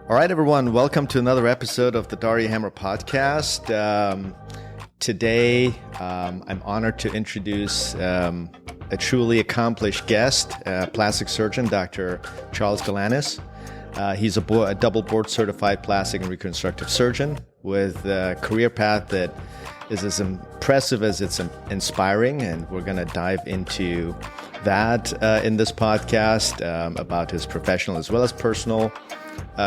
All right, everyone, welcome to another episode of the Daria Hammer podcast. Today, I'm honored to introduce a truly accomplished guest, plastic surgeon, Dr. Charles Galanis. He's a double board certified plastic and reconstructive surgeon with a career path that is as impressive as it's inspiring, and we're going to dive into that in this podcast about his professional as well as personal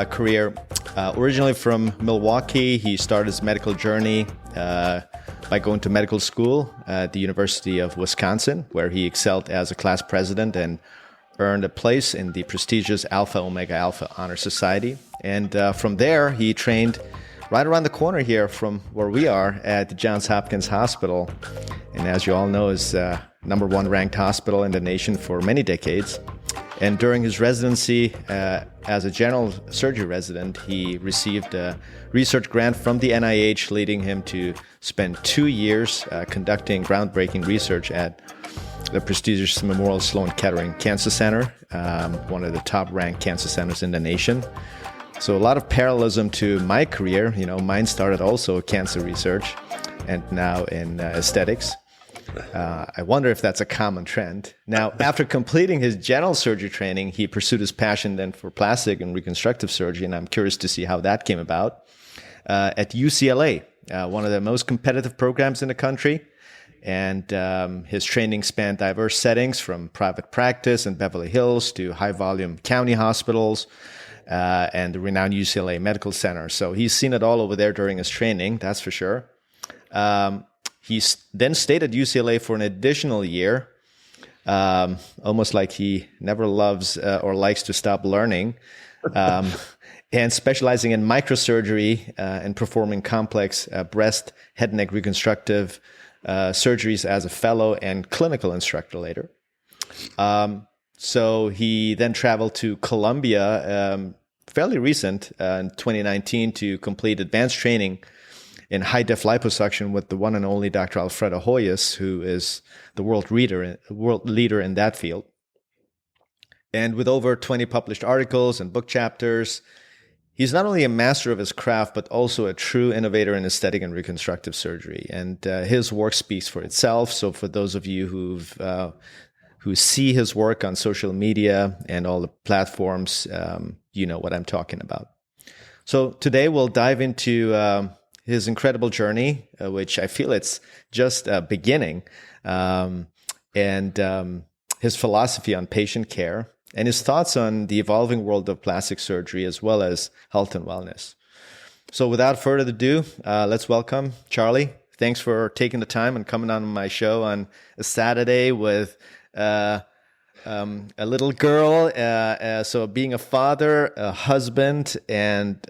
career. Originally from Milwaukee, he started his medical journey by going to medical school at the University of Wisconsin, where he excelled as a class president and earned a place in the prestigious Alpha Omega Alpha Honor Society. And from there, he trained right around the corner here from where we are at the Johns Hopkins Hospital. And as you all know, is number one ranked hospital in the nation for many decades. And during his residency as a general surgery resident, he received a research grant from the NIH, leading him to spend 2 years conducting groundbreaking research at the prestigious Memorial Sloan Kettering Cancer Center, one of the top-ranked cancer centers in the nation. So a lot of parallelism to my career. You know, mine started also cancer research and now in aesthetics. I wonder if that's a common trend. Now, after completing his general surgery training, he pursued his passion then for plastic and reconstructive surgery, and I'm curious to see how that came about. At UCLA, one of the most competitive programs in the country, and his training spanned diverse settings from private practice in Beverly Hills to high-volume county hospitals and the renowned UCLA Medical Center. So he's seen it all over there during his training, that's for sure. He then stayed at UCLA for an additional year, almost like he never loves or likes to stop learning, and specializing in microsurgery and performing complex breast, head, neck reconstructive surgeries as a fellow and clinical instructor later. So he then traveled to Colombia, fairly recent, in 2019, to complete advanced training in high-def liposuction with the one and only Dr. Alfredo Hoyos, who is the world leader in that field. And with over 20 published articles and book chapters, he's not only a master of his craft, but also a true innovator in aesthetic and reconstructive surgery. And his work speaks for itself. So for those of you who see his work on social media and all the platforms, you know what I'm talking about. So today we'll dive into his incredible journey, which I feel it's just beginning, and his philosophy on patient care, and his thoughts on the evolving world of plastic surgery as well as health and wellness. So without further ado, let's welcome Charlie. Thanks for taking the time and coming on my show on a Saturday with a little girl, so being a father, a husband, and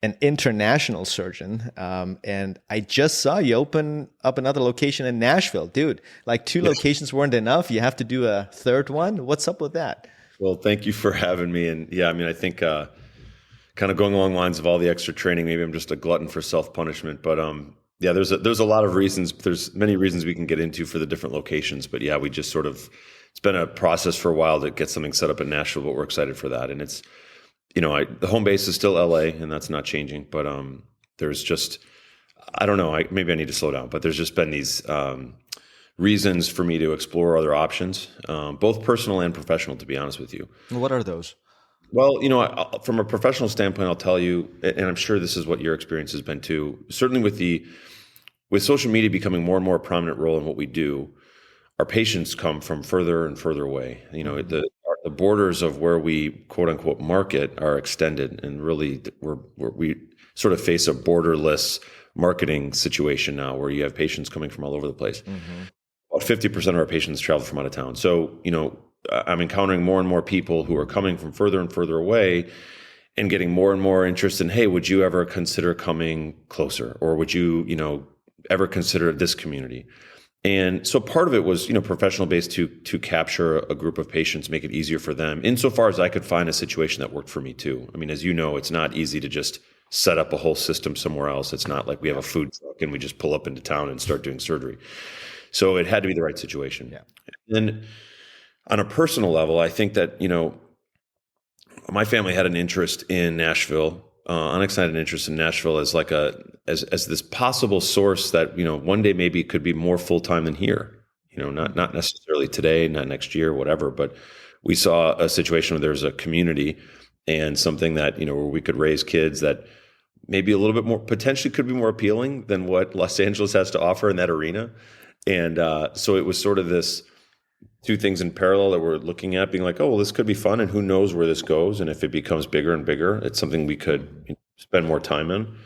an international surgeon. And I just saw you open up another location in Nashville. Dude, like two locations weren't enough. You have to do a third one. What's up with that? Well, thank you for having me. And yeah, I mean, I think kind of going along the lines of all the extra training, maybe I'm just a glutton for self-punishment. But yeah, there's a lot of reasons. There's many reasons we can get into for the different locations. But yeah, we just sort of, it's been a process for a while to get something set up in Nashville, but we're excited for that. And it's, you know, the home base is still LA, and that's not changing. But there's just, I don't know, maybe I need to slow down. But there's just been these reasons for me to explore other options, both personal and professional, to be honest with you. What are those? Well, you know, from a professional standpoint, I'll tell you, and I'm sure this is what your experience has been too. Certainly with social media becoming more and more a prominent role in what we do, our patients come from further and further away. You know, the borders of where we quote unquote market are extended, and really we sort of face a borderless marketing situation now, where you have patients coming from all over the place. Mm-hmm. About 50% of our patients travel from out of town. So, you know, I'm encountering more and more people who are coming from further and further away and getting more and more interest in, hey, would you ever consider coming closer? Or would you, you know, ever consider this community? And so part of it was, you know, professional based to capture a group of patients, make it easier for them, insofar as I could find a situation that worked for me too. I mean, as you know, it's not easy to just set up a whole system somewhere else. It's not like we have a food truck and we just pull up into town and start doing surgery. So it had to be the right situation. Yeah. And on a personal level, I think that, you know, my family had an interest in Nashville, unexcited interest in Nashville as like as this possible source that, one day maybe could be more full-time than here, not necessarily today, not next year, whatever, but we saw a situation where there's a community and something that, where we could raise kids that maybe a little bit more potentially could be more appealing than what Los Angeles has to offer in that arena. And so it was sort of this two things in parallel that we're looking at, being like, oh, well, this could be fun, and who knows where this goes. And if it becomes bigger and bigger, it's something we could spend more time in.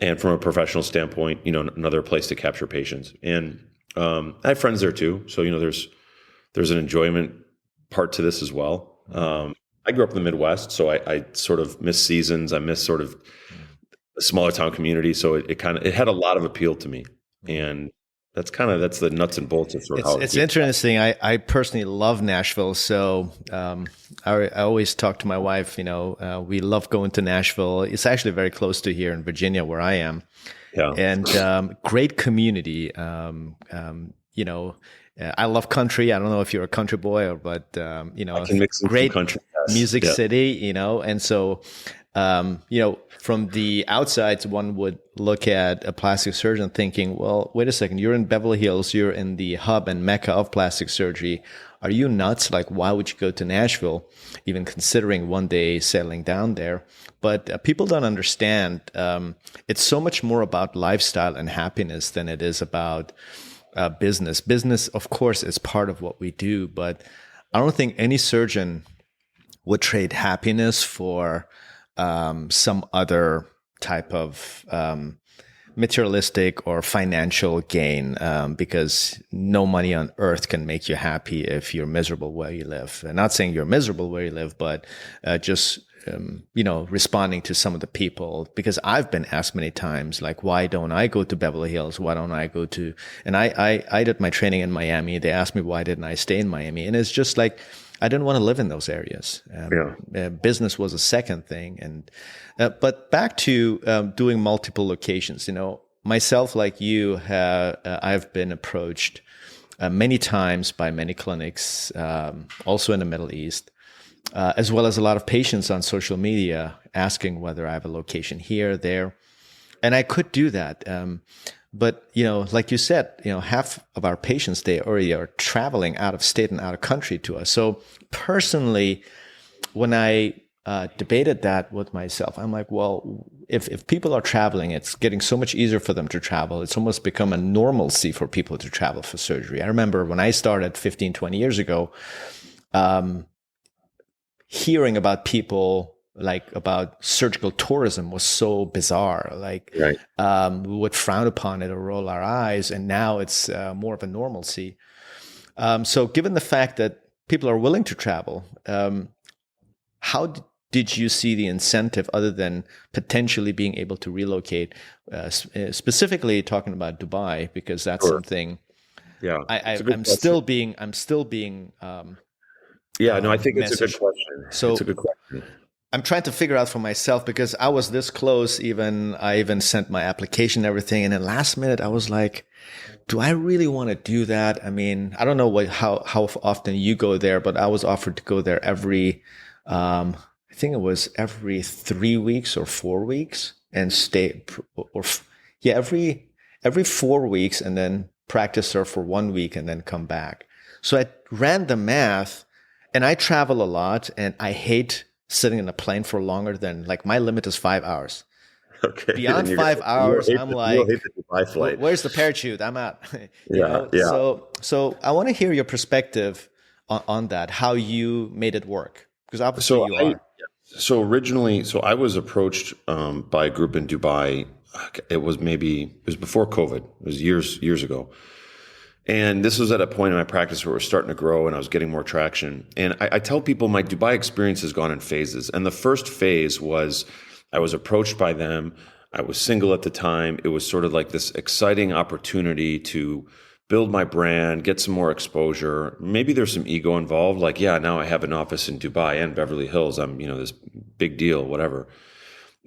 And from a professional standpoint, another place to capture patients. And I have friends there too. So, there's an enjoyment part to this as well. I grew up in the Midwest, so I sort of miss seasons. I miss sort of a smaller town community. So it had a lot of appeal to me. And that's the nuts and bolts of sort of how it's interesting. I personally love Nashville. So I always talk to my wife, we love going to Nashville. It's actually very close to here in Virginia where I am. Yeah. And great community. I love country. I don't know if you're a country boy but great country, yes. Music city, and so from the outside, one would look at a plastic surgeon thinking, well, wait a second, you're in Beverly Hills, you're in the hub and mecca of plastic surgery. Are you nuts? Like, why would you go to Nashville, even considering one day settling down there? But people don't understand. It's so much more about lifestyle and happiness than it is about business. Business, of course, is part of what we do, but I don't think any surgeon would trade happiness for some other type of materialistic or financial gain, because no money on earth can make you happy if you're miserable where you live. I'm not saying you're miserable where you live, but just responding to some of the people, because I've been asked many times, like, why don't I go to Beverly Hills? Why don't I go to, and I did my training in Miami. They asked me, why didn't I stay in Miami? And it's just like, I didn't want to live in those areas. Business was a second thing. And, but back to doing multiple locations, myself, like you, I've been approached many times by many clinics, also in the Middle East, as well as a lot of patients on social media asking whether I have a location here, there. And I could do that. But, like you said, half of our patients, they already are traveling out of state and out of country to us. So personally, when I debated that with myself, I'm like, well, if people are traveling, it's getting so much easier for them to travel. It's almost become a normalcy for people to travel for surgery. I remember when I started 15, 20 years ago, hearing about people about surgical tourism was so bizarre. Right. We would frown upon it or roll our eyes, and now it's more of a normalcy. So given the fact that people are willing to travel, how did you see the incentive other than potentially being able to relocate, specifically talking about Dubai, because that's something I'm still being yeah, no, I think it's a good question. So it's a good question. I'm trying to figure out for myself, because I was this close. I even sent my application and everything. And then last minute, I was like, do I really want to do that? I mean, I don't know how often you go there, but I was offered to go there every, I think it was every 3 weeks or 4 weeks, and stay every 4 weeks, and then practice there for 1 week and then come back. So I ran the math, and I travel a lot, and I hate sitting in a plane for longer than, my limit is 5 hours. Okay. Beyond 5 hours, I'm like, you'll hate the Dubai flight. Where's the parachute? I'm out. Yeah. So I want to hear your perspective on that, how you made it work, because obviously you are. So originally, I was approached by a group in Dubai. It was before COVID. It was years ago. And this was at a point in my practice where it was starting to grow and I was getting more traction. And I tell people my Dubai experience has gone in phases. And the first phase was I was approached by them. I was single at the time. It was sort of like this exciting opportunity to build my brand, get some more exposure. Maybe there's some ego involved. Now I have an office in Dubai and Beverly Hills. I'm, this big deal, whatever.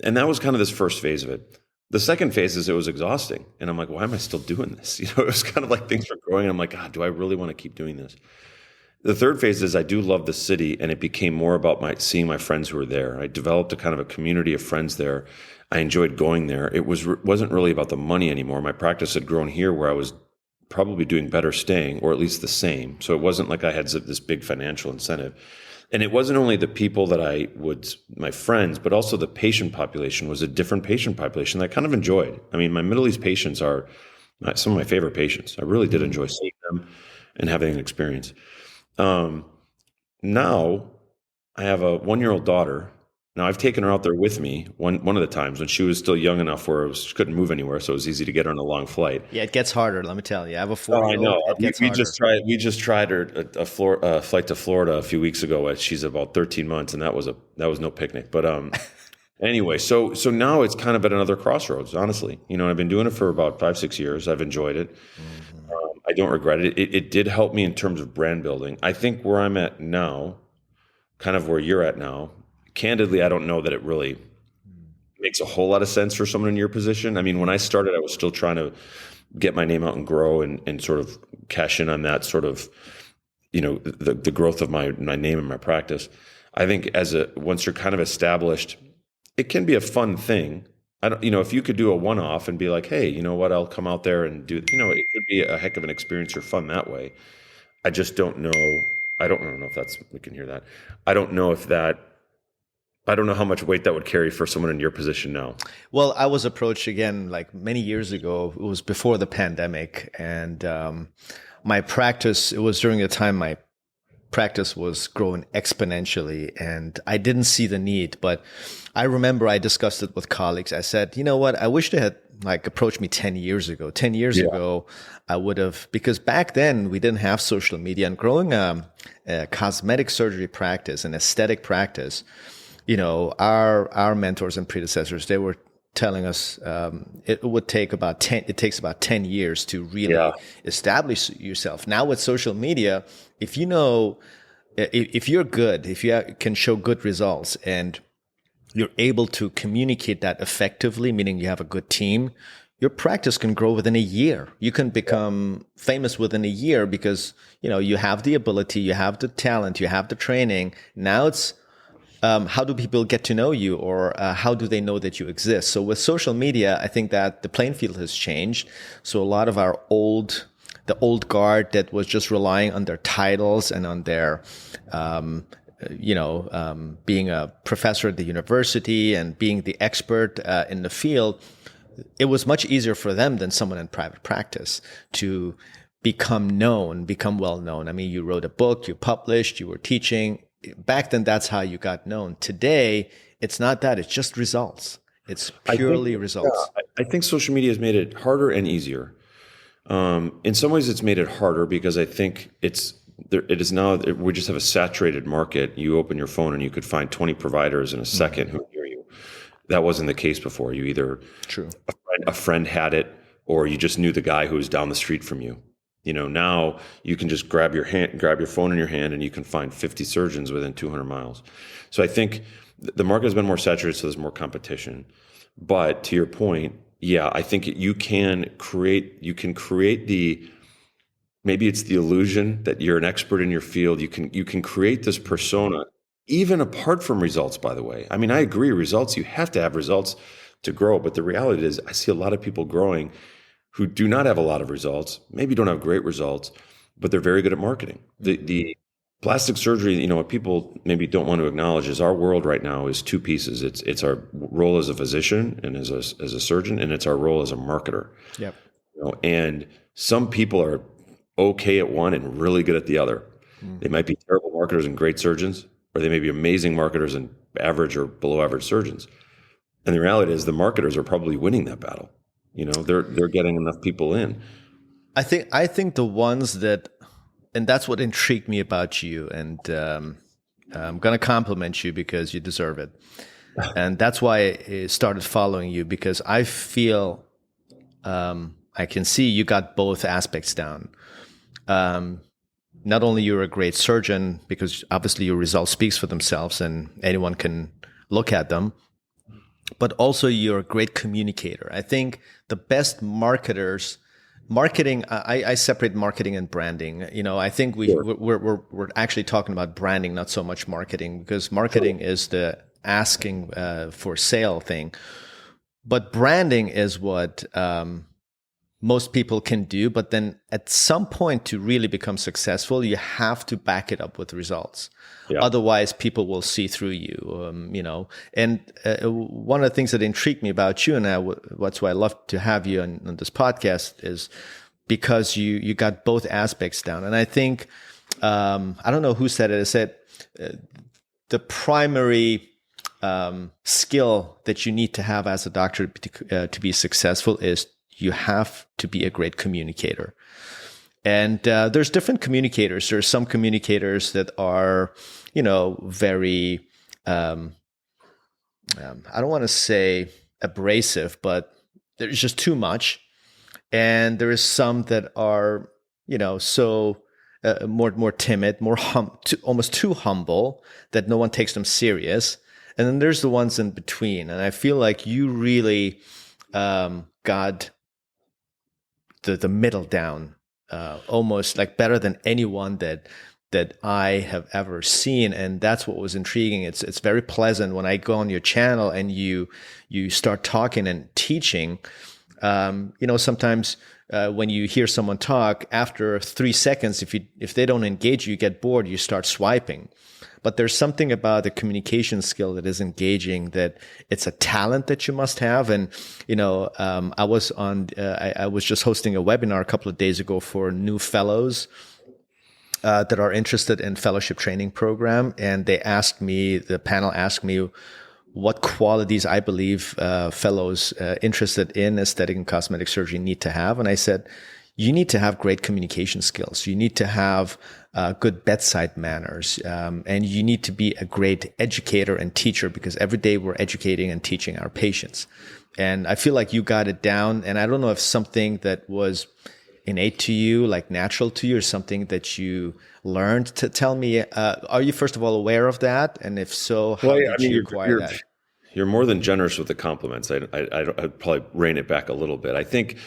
And that was kind of this first phase of it. The second phase is it was exhausting. And I'm like, why am I still doing this? It was kind of like things were growing. I'm like, God, do I really want to keep doing this? The third phase is I do love the city, and it became more about seeing my friends who were there. I developed a kind of a community of friends there. I enjoyed going there. It wasn't really about the money anymore. My practice had grown here where I was probably doing better staying, or at least the same. So it wasn't like I had this big financial incentive. And it wasn't only the people that my friends, but also the patient population was a different patient population that I kind of enjoyed. I mean, my Middle East patients are some of my favorite patients. I really did enjoy seeing them and having an experience. Now I have a 1-year-old daughter. Now I've taken her out there with me one of the times when she was still young enough where she couldn't move anywhere, so it was easy to get her on a long flight. Yeah, it gets harder. Let me tell you. I have a Oh, I 4-year-old. know. It gets We harder. just tried her a flight to Florida a few weeks ago. She's about 13 months, and that was no picnic. But anyway, so now it's kind of at another crossroads. Honestly, I've been doing it for about 5-6 years. I've enjoyed it. I don't regret it. It did help me in terms of brand building. I think where I'm at now, kind of where you're at now, candidly, I don't know that it really makes a whole lot of sense for someone in your position. I mean, when I started, I was still trying to get my name out and grow and sort of cash in on that sort of, the growth of my name and my practice. I think once you're kind of established, it can be a fun thing. I don't, if you could do a one-off and be like, hey, you know what, I'll come out there and do, it could be a heck of an experience or fun that way. I just don't know. I don't know if we can hear that. I don't know how much weight that would carry for someone in your position now. Well, I was approached again like many years ago. It was before the pandemic, and my practice. It was during the time my practice was growing exponentially, and I didn't see the need. But I remember I discussed it with colleagues. I said, you know what? I wish they had approached me 10 years ago. 10 years ago, I would have, because back then we didn't have social media, and growing a cosmetic surgery practice, an aesthetic practice. Our mentors and predecessors, they were telling us it takes about 10 years to really establish yourself. Now with social media, if you're good, if you can show good results and you're able to communicate that effectively, meaning you have a good team, your practice can grow within a year. You can become famous within a year because, you have the ability, you have the talent, you have the training. Now it's how do people get to know you, or how do they know that you exist? So with social media, I think that the playing field has changed. So a lot of the old guard that was just relying on their titles and on their, being a professor at the university and being the expert in the field, it was much easier for them than someone in private practice to become well known. I mean, you wrote a book, you published, you were teaching. Back then, that's how you got known. Today, it's not that. It's just results. It's purely results. I think social media has made it harder and easier. In some ways, it's made it harder because I think it is now, we just have a saturated market. You open your phone and you could find 20 providers in a second who hear you. That wasn't the case before. You either a friend had it, or you just knew the guy who was down the street from you. Now you can just grab your phone in your hand, and you can find 50 surgeons within 200 miles. So I think the market has been more saturated, so there's more competition. But to your point, I think you can create maybe it's the illusion that you're an expert in your field. You can create this persona, even apart from results, by the way. I mean, I agree, results, you have to have results to grow. But the reality is I see a lot of people growing who do not have a lot of results, maybe don't have great results, but they're very good at marketing. The plastic surgery, what people maybe don't want to acknowledge is our world right now is two pieces. It's our role as a physician and as a surgeon, and it's our role as a marketer. Yep. And some people are okay at one and really good at the other. They might be terrible marketers and great surgeons, or they may be amazing marketers and average or below average surgeons. And the reality is the marketers are probably winning that battle. They're getting enough people in. I think the ones that, and that's what intrigued me about you, and I'm going to compliment you because you deserve it. And that's why I started following you, because I feel I can see you got both aspects down. Not only you're a great surgeon, because obviously your results speaks for themselves and anyone can look at them, but also you're a great communicator. I think the best marketers marketing, I separate marketing and branding. I think Sure. we're actually talking about branding, not so much marketing, because marketing is the asking for sale thing. But branding is what most people can do. But then at some point, to really become successful, you have to back it up with results. Yeah. Otherwise, people will see through you. And one of the things that intrigued me about you, and what's why I love to have you on this podcast, is because you got both aspects down. And I think, I don't know who said it. I said the primary skill that you need to have as a doctor to be successful is you have to be a great communicator. And there's different communicators. There's some communicators that are, very, I don't want to say abrasive, but there's just too much. And there is some that are, so more timid, almost too humble, that no one takes them serious. And then there's the ones in between. And I feel like you really got the middle down, almost like better than anyone that I have ever seen. And that's what was intriguing. It's very pleasant when I go on your channel and you start talking and teaching. Sometimes when you hear someone talk, after 3 seconds, if they don't engage you get bored, you start swiping. But there's something about the communication skill that is engaging, that it's a talent that you must have. And, I was just hosting a webinar a couple of days ago for new fellows that are interested in fellowship training program. And the panel asked me what qualities I believe fellows interested in aesthetic and cosmetic surgery need to have. And I said, you need to have great communication skills. You need to have good bedside manners. And you need to be a great educator and teacher, because every day we're educating and teaching our patients. And I feel like you got it down. And I don't know if something that was innate to you, like natural to you, or something that you learned. To tell me, are you first of all aware of that? And if so, how did you acquire that? You're more than generous with the compliments. I'd probably rein it back a little bit. I think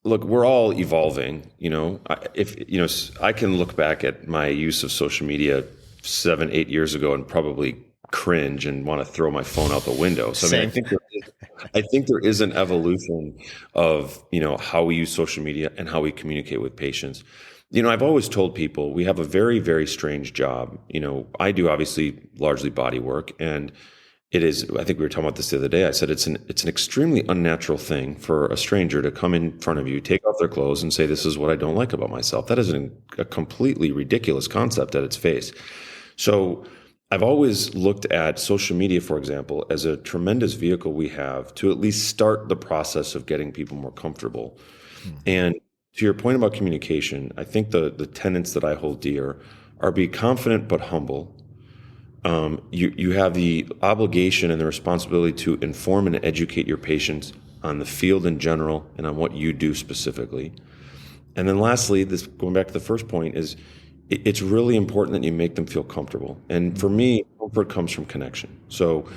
look, we're all evolving. I can look back at my use of social media 7-8 years ago and probably cringe and want to throw my phone out the window. So I think there is an evolution of how we use social media and how we communicate with patients. I've always told people we have a very, very strange job. I do obviously largely body work, and it is, I think we were talking about this the other day. I said it's an extremely unnatural thing for a stranger to come in front of you, take off their clothes, and say, "This is what I don't like about myself." That is a completely ridiculous concept at its face. So I've always looked at social media, for example, as a tremendous vehicle we have to at least start the process of getting people more comfortable. And to your point about communication, I think the tenets that I hold dear are be confident but humble. You have the obligation and the responsibility to inform and educate your patients on the field in general and on what you do specifically. And then lastly, this going back to the first point, is it's really important that you make them feel comfortable. And for me, comfort comes from connection. So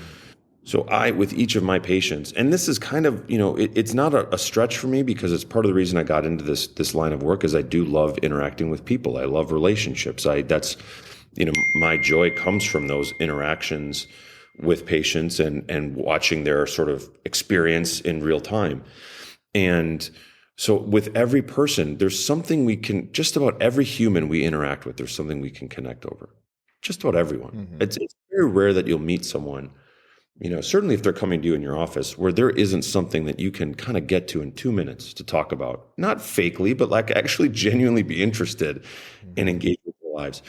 I, with each of my patients, and this is kind of, it's not a stretch for me, because it's part of the reason I got into this line of work, is I do love interacting with people. I love relationships. My joy comes from those interactions with patients and watching their sort of experience in real time. And so with every person, there's something just about every human we interact with, there's something we can connect over. Just about everyone. Mm-hmm. It's very rare that you'll meet someone, certainly if they're coming to you in your office, where there isn't something that you can kind of get to in 2 minutes to talk about, not fakely, but like actually genuinely be interested and engage with their lives.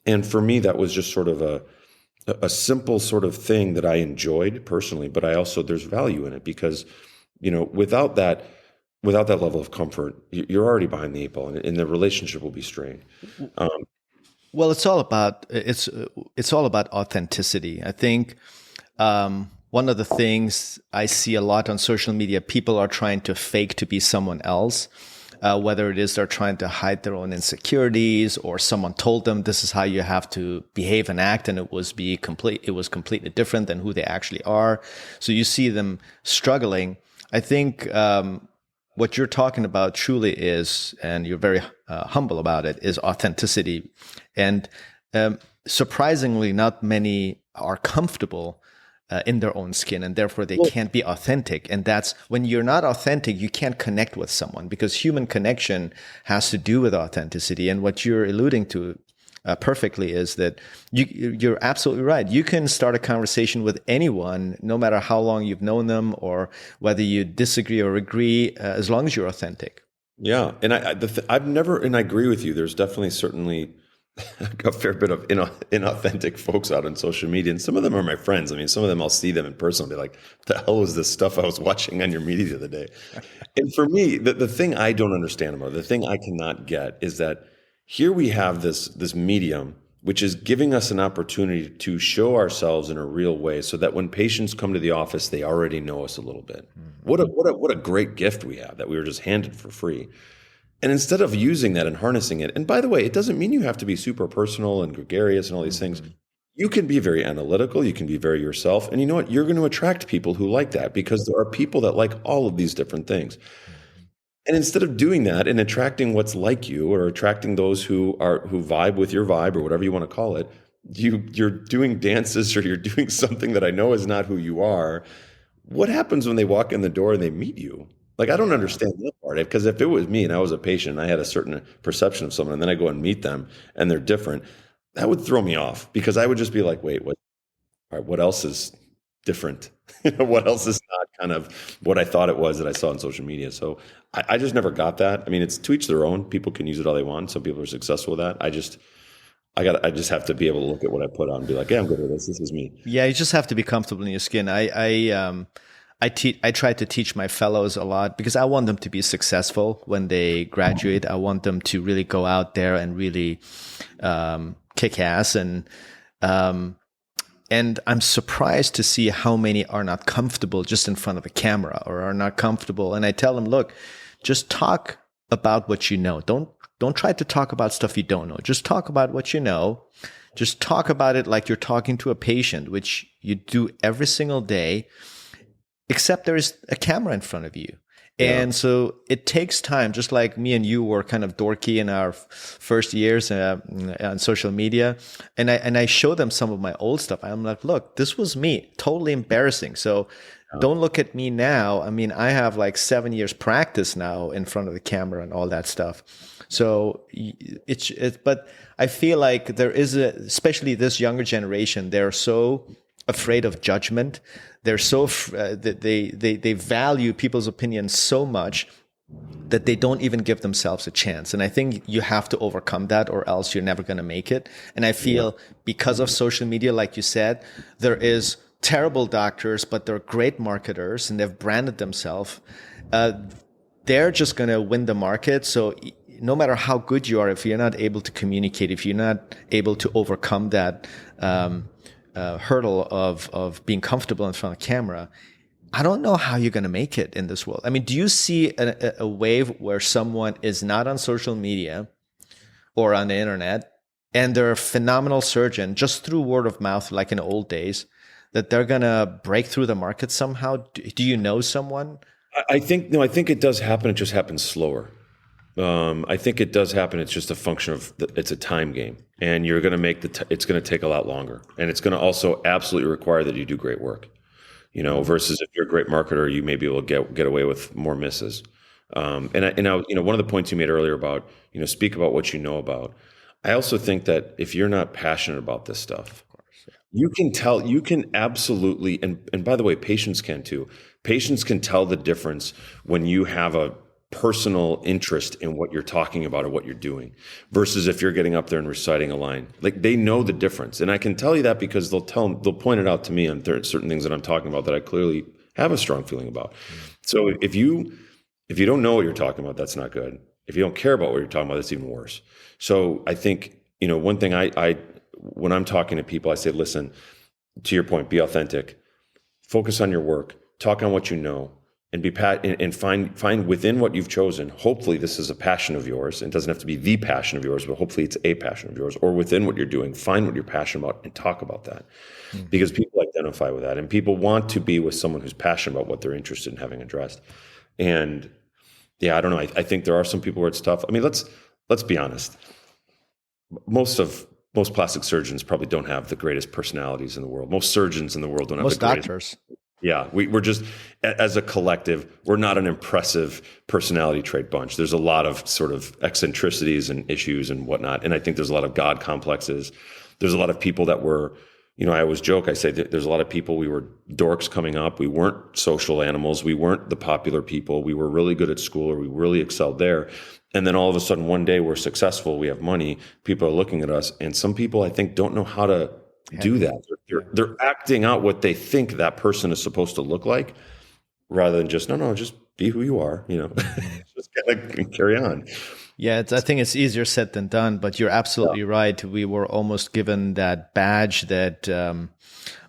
And for me, that was just sort of a simple sort of thing that I enjoyed personally, but there's value in it, because, without that level of comfort, you're already behind the 8 ball, and the relationship will be strained. Well, it's all about authenticity. I think one of the things I see a lot on social media, people are trying to fake to be someone else. Whether it is they're trying to hide their own insecurities, or someone told them this is how you have to behave and act, and it was completely different than who they actually are. So you see them struggling. I think what you're talking about truly is, and you're very humble about it, is authenticity. And surprisingly, not many are comfortable in their own skin, and therefore they can't be authentic. And that's when you're not authentic, you can't connect with someone, because human connection has to do with authenticity. And what you're alluding to perfectly is that you're absolutely right. You can start a conversation with anyone, no matter how long you've known them or whether you disagree or agree, as long as you're authentic. Yeah, and I've never, and I agree with you. There's definitely certainly a fair bit of inauthentic folks out on social media, and some of them are my friends. I mean, some of them I'll see them in person and be like, "What the hell was this stuff I was watching on your media the other day?" And for me, the thing I don't understand about it, the thing I cannot get, is that here we have this medium which is giving us an opportunity to show ourselves in a real way, so that when patients come to the office, they already know us a little bit. What a great gift we have that we were just handed for free. And instead of using that and harnessing it, and by the way, it doesn't mean you have to be super personal and gregarious and all these things. You can be very analytical. You can be very yourself. And you know what? You're going to attract people who like that, because there are people that like all of these different things. And instead of doing that and attracting what's like you, or attracting those who vibe with your vibe, or whatever you want to call it, you're doing dances, or you're doing something that I know is not who you are. What happens when they walk in the door and they meet you? Like, I don't understand that part. Because if it was me and I was a patient and I had a certain perception of someone, and then I go and meet them and they're different, that would throw me off, because I would just be like, wait, what? All right, what else is different? What else is not kind of what I thought it was that I saw on social media? So I just never got that. I mean, it's to each their own. People can use it all they want. Some people are successful with that. I just have to be able to look at what I put on and be like, yeah, I'm good with this. This is me. Yeah, you just have to be comfortable in your skin. I try to teach my fellows a lot, because I want them to be successful when they graduate. I want them to really go out there and really kick ass. And I'm surprised to see how many are not comfortable just in front of a camera, or are not comfortable. And I tell them, look, just talk about what you know. Don't try to talk about stuff you don't know. Just talk about what you know. Just talk about it like you're talking to a patient, which you do every single day, except there is a camera in front of you. Yeah. And so it takes time, just like me and you were kind of dorky in our first years on social media. And I show them some of my old stuff. I'm like, look, this was me, totally embarrassing. So don't look at me now. I mean, I have like 7 years practice now in front of the camera and all that stuff. So but I feel like there is especially this younger generation, they're so afraid of judgment. They're so they value people's opinions so much that they don't even give themselves a chance. And I think you have to overcome that, or else you're never going to make it. And I feel because of social media, like you said, there is terrible doctors, but they're great marketers and they've branded themselves. They're just going to win the market. So no matter how good you are, if you're not able to communicate, if you're not able to overcome that hurdle of being comfortable in front of camera, I don't know how you're going to make it in this world. I mean, do you see a wave where someone is not on social media or on the internet, and they're a phenomenal surgeon just through word of mouth, like in the old days, that they're going to break through the market somehow? Do you know someone? I think it does happen. It just happens slower. I think it does happen. It's just a function of it's a time game, and you're going to make it's going to take a lot longer, and it's going to also absolutely require that you do great work. Versus if you're a great marketer, you may be able to get away with more misses. And one of the points you made earlier about speak about what you know about. I also think that if you're not passionate about this stuff, you can absolutely, and by the way, patients can too. Patients can tell the difference when you have a personal interest in what you're talking about or what you're doing, versus if you're getting up there and reciting a line. Like, they know the difference. And I can tell you that because they'll point it out to me on certain things that I'm talking about that I clearly have a strong feeling about. So if you don't know what you're talking about, that's not good. If you don't care about what you're talking about, that's even worse. So I think, one thing I when I'm talking to people, I say, listen, to your point, be authentic, focus on your work, talk on what you know, and and find within what you've chosen. Hopefully this is a passion of yours. It doesn't have to be the passion of yours, but hopefully it's a passion of yours, or within what you're doing, find what you're passionate about and talk about that. Because people identify with that, and people want to be with someone who's passionate about what they're interested in having addressed. And Yeah, I don't know. I think there are some people where it's tough. I mean, let's be honest. Most plastic surgeons probably don't have the greatest personalities in the world. Most surgeons in the world don't have the Most greatest. doctors. Yeah, we're just, as a collective, we're not an impressive personality trait bunch. There's a lot of sort of eccentricities and issues and whatnot. And I think there's a lot of God complexes. There's a lot of people that were, I always joke, I say that there's a lot of people, we were dorks coming up. We weren't social animals. We weren't the popular people. We were really good at school, or we really excelled there. And then all of a sudden, one day we're successful. We have money. People are looking at us. And some people, I think, don't know how to do that. They're acting out what they think that person is supposed to look like, rather than just just be who you are. Just kind of carry on. Yeah, I think it's easier said than done. But you're absolutely right. We were almost given that badge that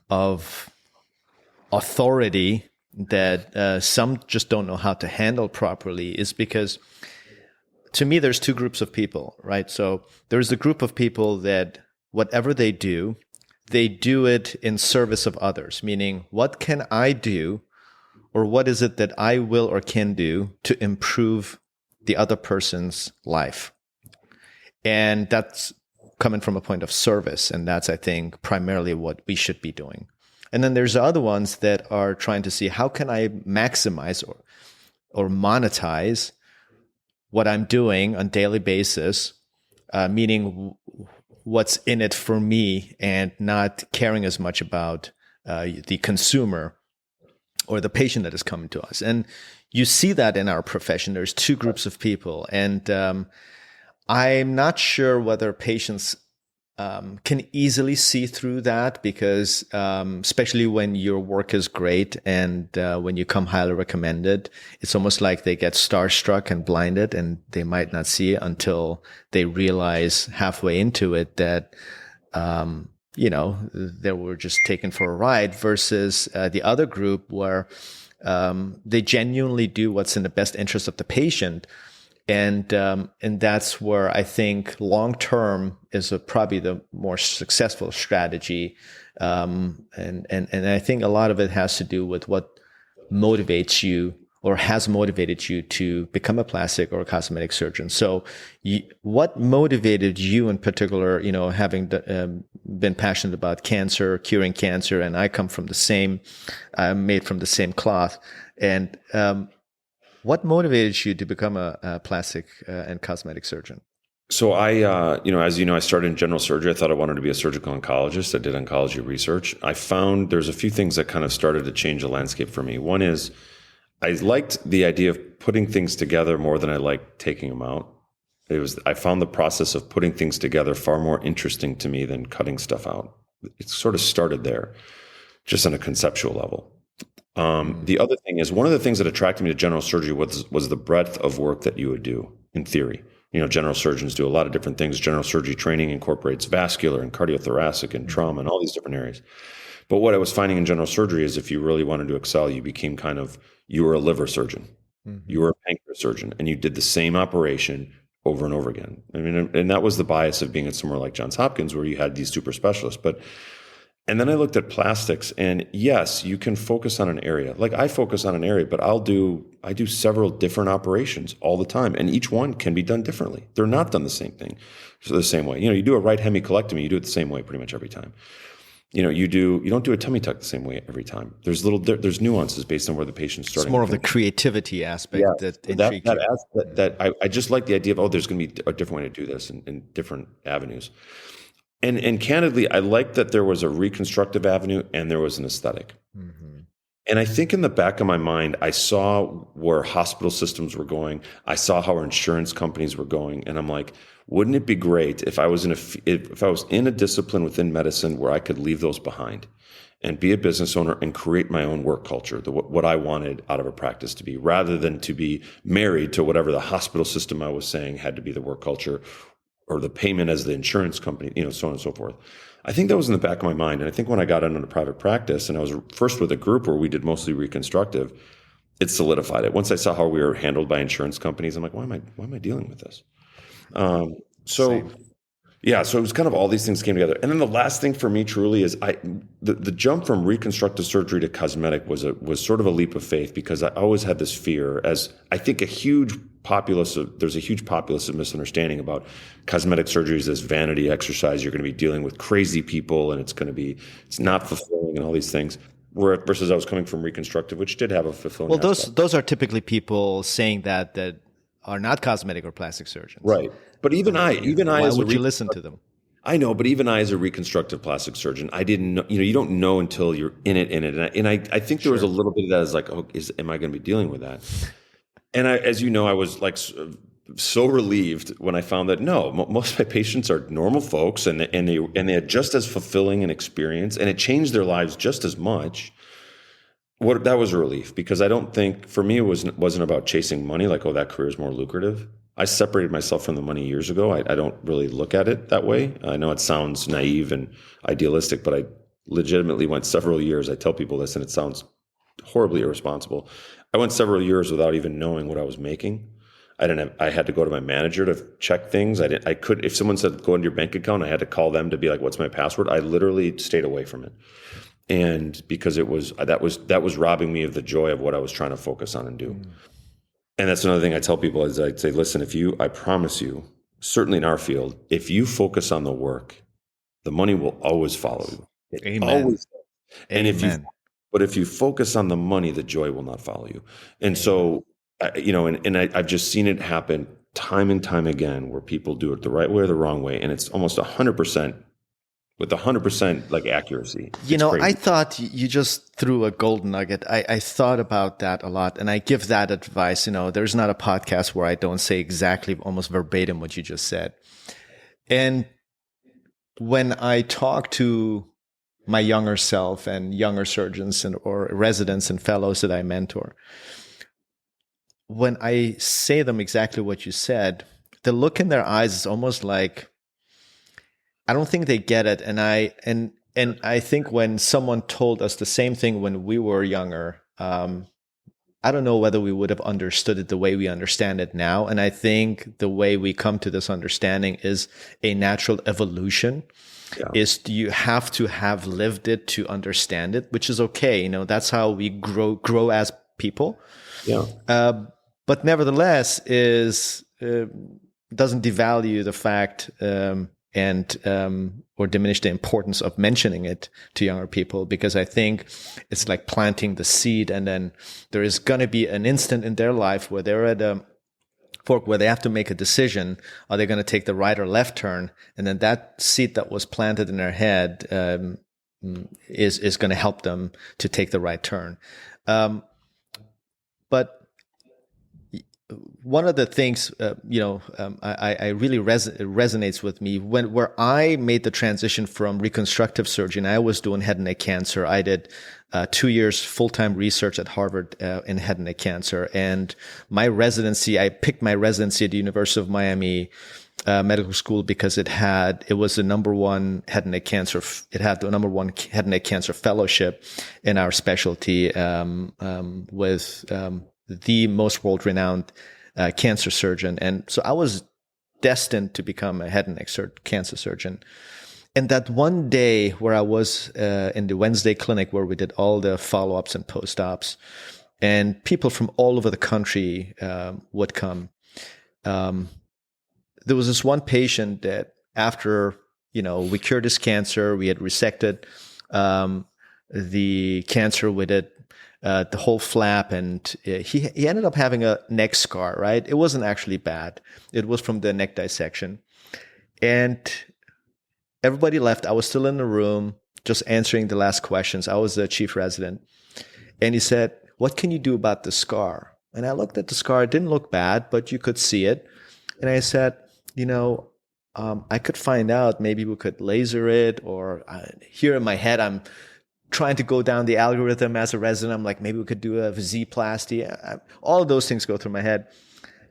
of authority that some just don't know how to handle properly. Is because, to me, there's two groups of people, right? So there's a group of people that whatever they do it in service of others, meaning what can I do, or what is it that I will or can do to improve the other person's life? And that's coming from a point of service. And that's, I think, primarily what we should be doing. And then there's the other ones that are trying to see how can I maximize or monetize what I'm doing on a daily basis, meaning what's in it for me, and not caring as much about the consumer or the patient that is coming to us. And you see that in our profession. There's two groups of people. And I'm not sure whether patients can easily see through that, because especially when your work is great and when you come highly recommended, it's almost like they get starstruck and blinded, and they might not see it until they realize halfway into it that they were just taken for a ride, versus the other group where they genuinely do what's in the best interest of the patient. And that's where I think long term is probably the more successful strategy. And I think a lot of it has to do with what motivates you, or has motivated you, to become a plastic or a cosmetic surgeon. So what motivated you in particular, having been passionate about cancer, curing cancer, and I come from I'm made from the same cloth. And what motivated you to become a plastic and cosmetic surgeon? So as you know, I started in general surgery. I thought I wanted to be a surgical oncologist. I did oncology research. I found there's a few things that kind of started to change the landscape for me. One is I liked the idea of putting things together more than I liked taking them out. I found the process of putting things together far more interesting to me than cutting stuff out. It sort of started there, just on a conceptual level. The other thing is, one of the things that attracted me to general surgery was the breadth of work that you would do in theory. General surgeons do a lot of different things. General surgery training incorporates vascular and cardiothoracic and trauma and all these different areas. But what I was finding in general surgery is, if you really wanted to excel, you became you were a liver surgeon, you were a pancreas surgeon, and you did the same operation over and over again. I mean, and that was the bias of being at somewhere like Johns Hopkins, where you had these super specialists. And then I looked at plastics, and yes, you can focus on an area. Like I focus on an area, but I do several different operations all the time, and each one can be done differently. They're not done the same thing, so the same way. You do a right hemicolectomy, you do it the same way pretty much every time. You don't do a tummy tuck the same way every time. There's nuances based on where the patient's starting. It's more of the creativity aspect that intrigues you. I just like the idea of, there's going to be a different way to do this in different avenues. And candidly, I liked that there was a reconstructive avenue and there was an aesthetic. Mm-hmm. And I think in the back of my mind, I saw where hospital systems were going. I saw how our insurance companies were going, and I'm like, wouldn't it be great if I was in a discipline within medicine where I could leave those behind and be a business owner and create my own work culture, what I wanted out of a practice to be, rather than to be married to whatever the hospital system I was saying had to be the work culture, or the payment as the insurance company, so on and so forth. I think that was in the back of my mind. And I think when I got into private practice, and I was first with a group where we did mostly reconstructive, it solidified it. Once I saw how we were handled by insurance companies, I'm like, why am I dealing with this? Same. Yeah, so it was kind of all these things came together. And then the last thing for me truly is the jump from reconstructive surgery to cosmetic was sort of a leap of faith, because I always had this fear, as I think there's a huge populace of misunderstanding about cosmetic surgeries as vanity exercise. You're going to be dealing with crazy people and it's not fulfilling and all these things. Versus I was coming from reconstructive, which did have a fulfilling Well, aspect. those are typically people saying that are not cosmetic or plastic surgeons. Right. But even I Why as a would you listen to them? I know, but even I, as a reconstructive plastic surgeon, I didn't know, you don't know until you're in it. And I think there was a little bit of that as like, oh, am I going to be dealing with that? And as you know, I was like so relieved when I found that no, most of my patients are normal folks, and they had just as fulfilling an experience, and it changed their lives just as much. That was a relief, because I don't think, for me, it wasn't about chasing money, like, oh, that career is more lucrative. I separated myself from the money years ago. I don't really look at it that way. I know it sounds naive and idealistic, but I legitimately went several years. I tell people this, and it sounds horribly irresponsible. I went several years without even knowing what I was making. I had to go to my manager to check things. If someone said, go into your bank account, I had to call them to be like, what's my password? I literally stayed away from it. And because that was robbing me of the joy of what I was trying to focus on and do. And that's another thing I tell people is I'd say, listen, I promise you, certainly in our field, if you focus on the work, the money will always follow you. Amen. Always. And Amen. if you focus on the money, the joy will not follow you. And so, I've just seen it happen time and time again, where people do it the right way or the wrong way. And it's almost 100%. With 100% like accuracy. I thought you just threw a golden nugget. I thought about that a lot, and I give that advice. There's not a podcast where I don't say exactly, almost verbatim, what you just said. And when I talk to my younger self and younger surgeons or residents and fellows that I mentor, when I say them exactly what you said, the look in their eyes is almost like, I don't think they get it. And I think when someone told us the same thing when we were younger, I don't know whether we would have understood it the way we understand it now. And I think the way we come to this understanding is a natural evolution. Yeah. You have to have lived it to understand it, which is okay. That's how we grow as people. Yeah. But nevertheless, doesn't devalue the fact or diminish the importance of mentioning it to younger people, because I think it's like planting the seed, and then there is going to be an instant in their life where they're at a fork where they have to make a decision. Are they going to take the right or left turn? And then that seed that was planted in their head is going to help them to take the right turn. But one of the things, I really resonates with me where I made the transition from reconstructive surgery. I was doing head and neck cancer. I did 2 years full-time research at Harvard in head and neck cancer. And I picked my residency at the University of Miami Medical School because it was the number one head and neck cancer. It had the number one head and neck cancer fellowship in our specialty with the most world-renowned cancer surgeon. And so I was destined to become a head and neck cancer surgeon. And that one day where I was in the Wednesday clinic where we did all the follow-ups and post-ops, and people from all over the country would come, there was this one patient that after, we cured his cancer, we had resected the cancer with it, the whole flap, and he ended up having a neck scar, right? It wasn't actually bad. It was from the neck dissection. And everybody left. I was still in the room, just answering the last questions. I was the chief resident. And he said, "What can you do about the scar?" And I looked at the scar. It didn't look bad, but you could see it. And I said, I could find out, maybe we could laser it, or here in my head, I'm trying to go down the algorithm as a resident. I'm like, maybe we could do a Z-plasty. All of those things go through my head.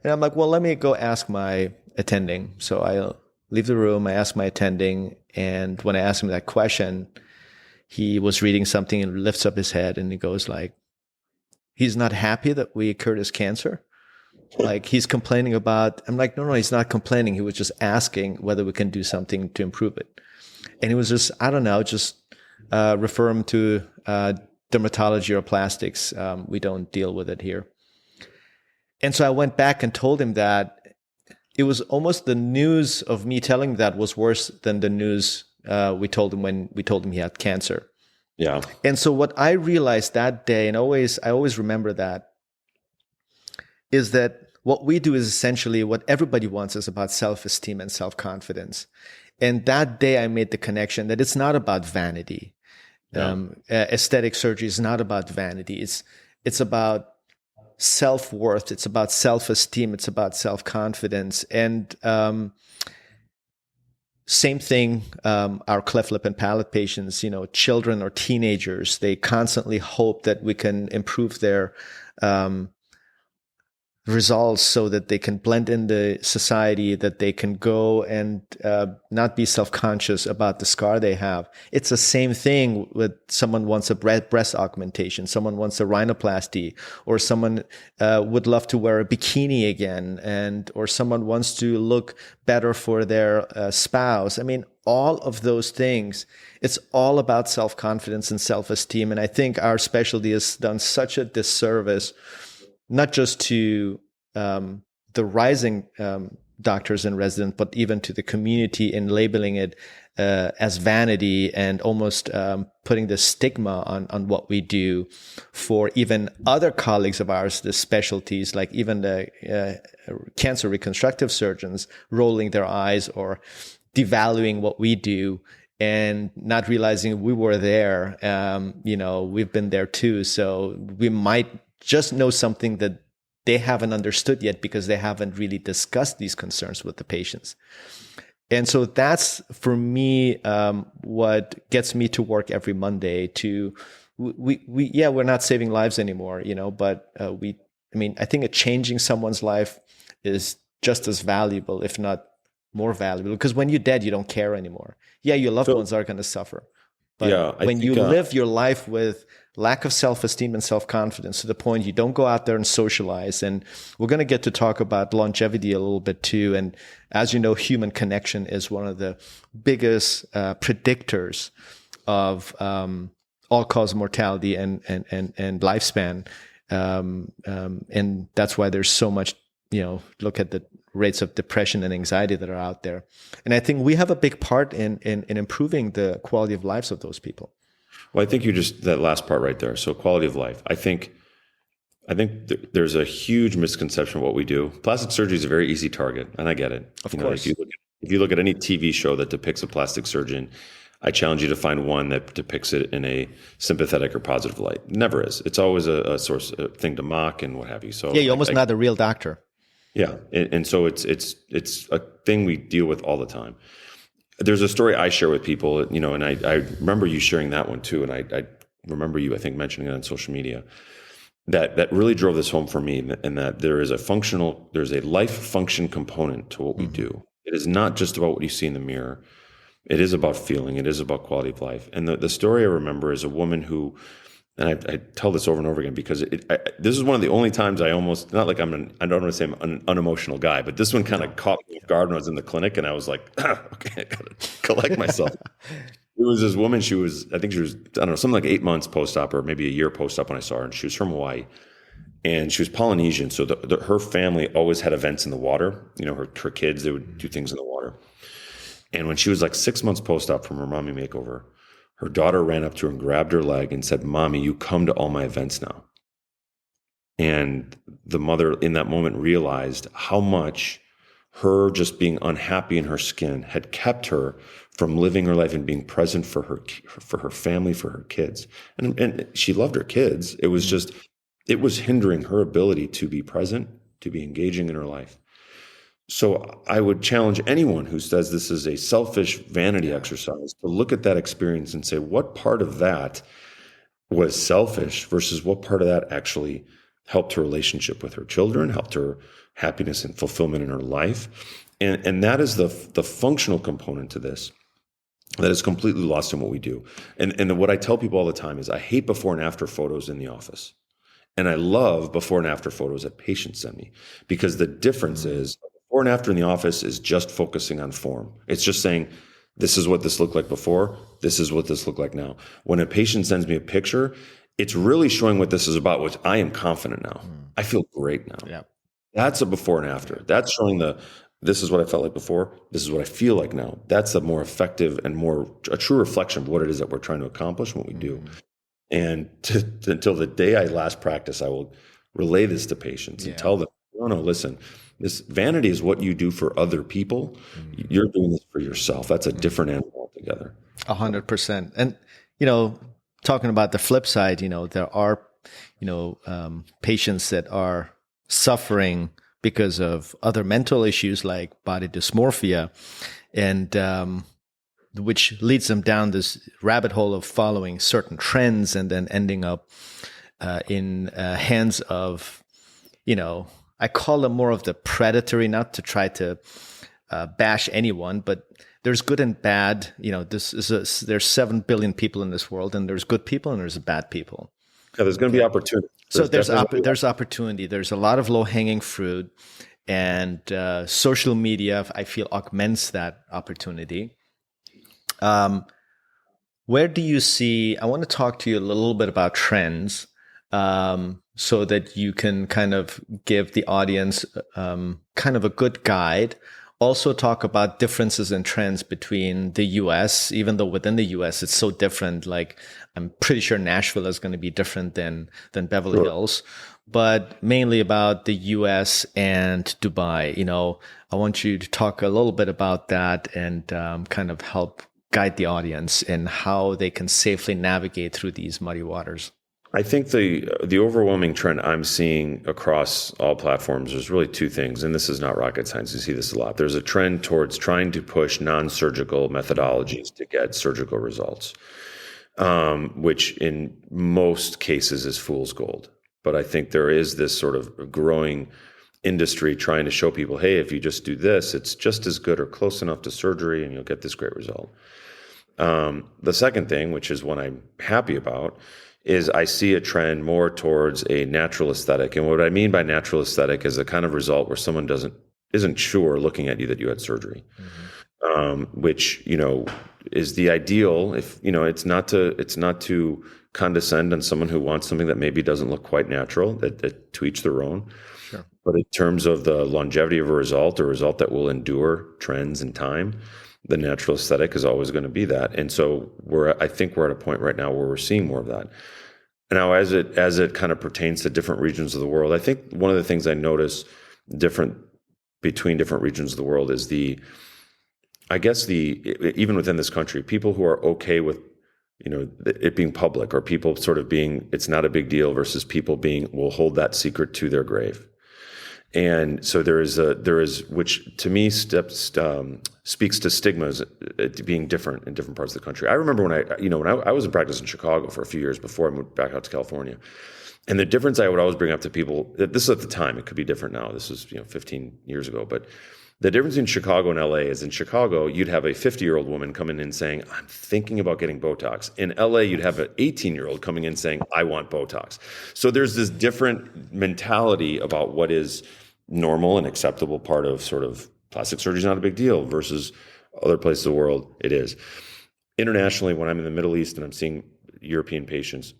And I'm like, well, let me go ask my attending. So I leave the room. I ask my attending. And when I asked him that question, he was reading something and lifts up his head and he goes like, he's not happy that we cured his cancer. like he's complaining about, I'm like, no, he's not complaining. He was just asking whether we can do something to improve it. And he was just, I don't know, just refer him to dermatology or plastics. We don't deal with it here. And so I went back and told him that it was almost the news of me telling him that was worse than the news we told him when we told him he had cancer. Yeah. And so what I realized that day, and I always remember that, is that what we do is essentially what everybody wants is about self-esteem and self-confidence. And that day I made the connection that it's not about vanity. Yeah. Aesthetic surgery is not about vanity. It's about self-worth. It's about self-esteem. It's about self-confidence. And same thing, our cleft lip and palate patients, children or teenagers, they constantly hope that we can improve their results so that they can blend in the society, that they can go and not be self-conscious about the scar they have. It's the same thing with someone wants a breast augmentation, someone wants a rhinoplasty, or someone would love to wear a bikini again, or someone wants to look better for their spouse. I mean, all of those things, it's all about self-confidence and self-esteem. And I think our specialty has done such a disservice, not just to the rising doctors and residents, but even to the community in labeling it as vanity and almost putting the stigma on what we do for even other colleagues of ours, the specialties, like even the cancer reconstructive surgeons rolling their eyes or devaluing what we do and not realizing we were there. We've been there too. So we might just know something that they haven't understood yet because they haven't really discussed these concerns with the patients. And so that's, for me, what gets me to work every Monday. We're not saving lives anymore, but I think changing someone's life is just as valuable, if not more valuable, because when you're dead, you don't care anymore. Yeah, your loved ones are going to suffer. But when you live your life with lack of self-esteem and self-confidence to the point you don't go out there and socialize, and we're going to get to talk about longevity a little bit too. And as you know, human connection is one of the biggest predictors of all-cause mortality and lifespan. And that's why there's so much, look at the rates of depression and anxiety that are out there. And I think we have a big part in improving the quality of lives of those people. Well, I think that last part right there. So quality of life. I think there's a huge misconception of what we do. Plastic surgery is a very easy target, and I get it. Of course. If you look at any TV show that depicts a plastic surgeon, I challenge you to find one that depicts it in a sympathetic or positive light. It never is. It's always a source a thing to mock and what have you. So you're almost not a real doctor. Yeah, and so it's a thing we deal with all the time. There's a story I share with people, and I remember you sharing that one too, and I remember you, I think, mentioning it on social media, that really drove this home for me, and that there's a life function component to what we do. It is not just about what you see in the mirror. It is about feeling. It is about quality of life. And the story I remember is a woman who, and I tell this over and over again because this is one of the only times I almost, not like I don't want to say I'm an unemotional guy, but this one kind of caught me off guard when I was in the clinic, and I was like, okay, I got to collect myself. It was this woman, I think she was, something like 8 months post-op or maybe a year post-op when I saw her, and she was from Hawaii. And she was Polynesian, so her family always had events in the water. Her kids, they would do things in the water. And when she was like 6 months post-op from her mommy makeover, her daughter ran up to her and grabbed her leg and said, "Mommy, you come to all my events now." And the mother in that moment realized how much her just being unhappy in her skin had kept her from living her life and being present for her family, for her kids. And she loved her kids. It was hindering her ability to be present, to be engaging in her life. So I would challenge anyone who says this is a selfish vanity exercise to look at that experience and say, what part of that was selfish versus what part of that actually helped her relationship with her children, helped her happiness and fulfillment in her life. And that is the functional component to this that is completely lost in what we do. And what I tell people all the time is I hate before and after photos in the office. And I love before and after photos that patients send me, because the difference is before and after in the office is just focusing on form. It's just saying, this is what this looked like before. This is what this looked like now. When a patient sends me a picture, it's really showing what this is about, which I am confident now. I feel great now. Yeah. That's a before and after. That's showing this is what I felt like before. This is what I feel like now. That's a more effective and a true reflection of what it is that we're trying to accomplish when we do. And until the day I last practice, I will relay this to patients and tell them, no, listen, this vanity is what you do for other people. You're doing this for yourself. That's a different animal altogether. 100%. And, talking about the flip side, there are, patients that are suffering because of other mental issues like body dysmorphia, and which leads them down this rabbit hole of following certain trends and then ending up in hands of, I call them more of the predatory, not to try to bash anyone, but there's good and bad. There's 7 billion people in this world, and there's good people and there's bad people. Yeah, there's going to be opportunity. There's opportunity. There's a lot of low-hanging fruit, and social media, I feel, augments that opportunity. Where do you see? I want to talk to you a little bit about trends, so that you can kind of give the audience kind of a good guide. Also talk about differences in trends between the US, even though within the US it's so different. Like, I'm pretty sure Nashville is going to be different than Beverly Hills, but mainly about the US and Dubai. I want you to talk a little bit about that and kind of help guide the audience in how they can safely navigate through these muddy waters. I think the overwhelming trend I'm seeing across all platforms is really two things, and this is not rocket science. You see this a lot. There's a trend towards trying to push non-surgical methodologies to get surgical results, which in most cases is fool's gold. But I think there is this sort of growing industry trying to show people, hey, if you just do this, it's just as good or close enough to surgery and you'll get this great result. The second thing, which is what I'm happy about, is I see a trend more towards a natural aesthetic. And what I mean by natural aesthetic is a kind of result where someone isn't sure looking at you that you had surgery, which, is the ideal. If, it's not to condescend on someone who wants something that maybe doesn't look quite natural, that to each their own. Sure. But in terms of the longevity of a result that will endure trends and time, the natural aesthetic is always going to be that. And so I think we're at a point right now where we're seeing more of that. Now, as it kind of pertains to different regions of the world, I think one of the things I notice different between different regions of the world is even within this country, people who are okay with, it being public, or people sort of being, it's not a big deal, versus people will hold that secret to their grave. And so there is, which to me speaks to stigmas being different in different parts of the country. I remember when I was in practice in Chicago for a few years before I moved back out to California, and the difference I would always bring up to people, this is at the time, it could be different now. This was 15 years ago, but the difference in Chicago and LA is in Chicago, you'd have a 50-year-old woman coming in saying, I'm thinking about getting Botox. In LA, you'd have an 18-year-old coming in saying, I want Botox. So there's this different mentality about what is normal and acceptable part of sort of plastic surgery is not a big deal versus other places of the world, it is. Internationally, when I'm in the Middle East and I'm seeing European patients,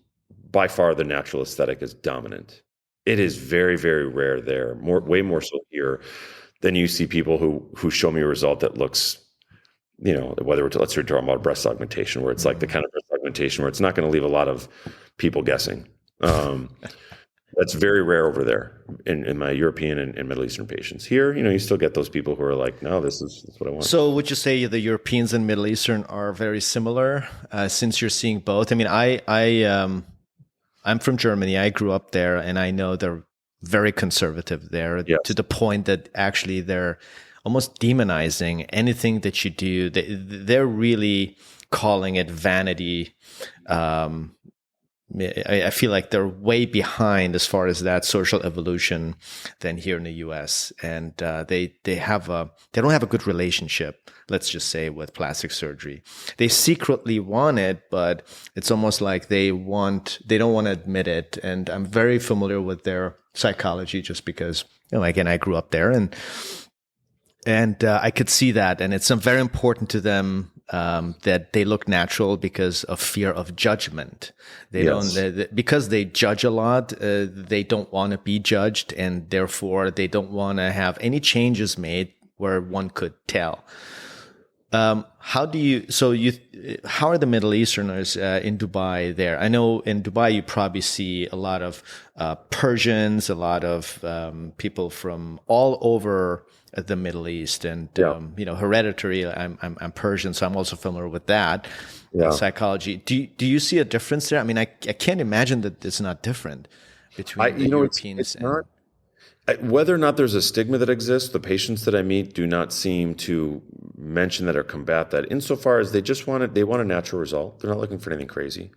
by far the natural aesthetic is dominant. It is very, very rare there, way more so here. Then you see people who show me a result that looks, whether let's say talking about breast augmentation, where it's like the kind of breast augmentation where it's not going to leave a lot of people guessing. That's very rare over there in my European and Middle Eastern patients. Here, you still get those people who are like, no, this is what I want. So would you say the Europeans and Middle Eastern are very similar, since you're seeing both? I mean, I'm from Germany. I grew up there, and I know they're very conservative there, yes, to the point that actually they're almost demonizing anything that you do. They're really calling it vanity, I feel like they're way behind as far as that social evolution than here in the U.S. And they don't have a good relationship, let's just say, with plastic surgery. They secretly want it, but it's almost like they don't want to admit it. And I'm very familiar with their psychology just because, again, I grew up there, and I could see that, and it's very important to them that they look natural because of fear of judgment. They Yes. don't because they judge a lot. They don't want to be judged, and therefore they don't want to have any changes made where one could tell. How are the Middle Easterners in Dubai there? I know in Dubai you probably see a lot of Persians, a lot of people from all over the Middle East, and hereditary. I'm Persian, so I'm also familiar with that psychology. Do you see a difference there? I mean, I can't imagine that it's not different between the Europeans it's not. Whether or not there's a stigma that exists, the patients that I meet do not seem to mention that or combat that. Insofar as they want a natural result. They're not looking for anything crazy.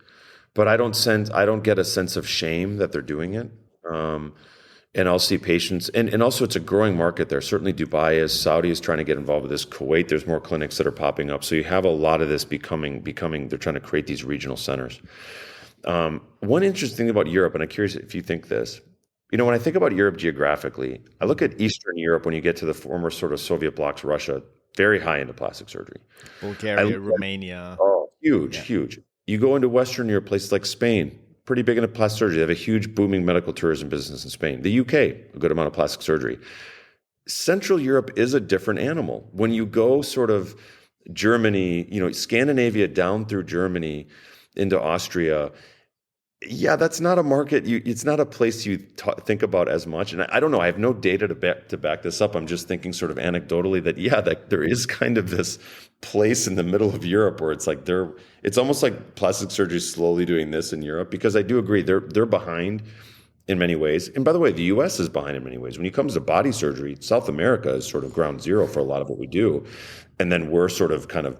But I don't get a sense of shame that they're doing it. And I'll see patients, and also it's a growing market there. Certainly Dubai is, Saudi is trying to get involved with this. Kuwait, there's more clinics that are popping up. So you have a lot of this becoming. They're trying to create these regional centers. One interesting thing about Europe, and I'm curious if you think this. When I think about Europe geographically, I look at Eastern Europe when you get to the former sort of Soviet blocs, Russia, very high into plastic surgery. Bulgaria, Romania. Huge. You go into Western Europe, places like Spain, pretty big into plastic surgery. They have a huge booming medical tourism business in Spain. The UK, a good amount of plastic surgery. Central Europe is a different animal. When you go sort of Germany, Scandinavia down through Germany into Austria, that's not a market. It's not a place you think about as much. And I don't know. I have no data to back this up. I'm just thinking sort of anecdotally that there is kind of this place in the middle of Europe where it's like it's almost like plastic surgery is slowly doing this in Europe, because I do agree they're behind in many ways. And by the way, the U.S. is behind in many ways. When it comes to body surgery, South America is sort of ground zero for a lot of what we do, and then we're sort of kind of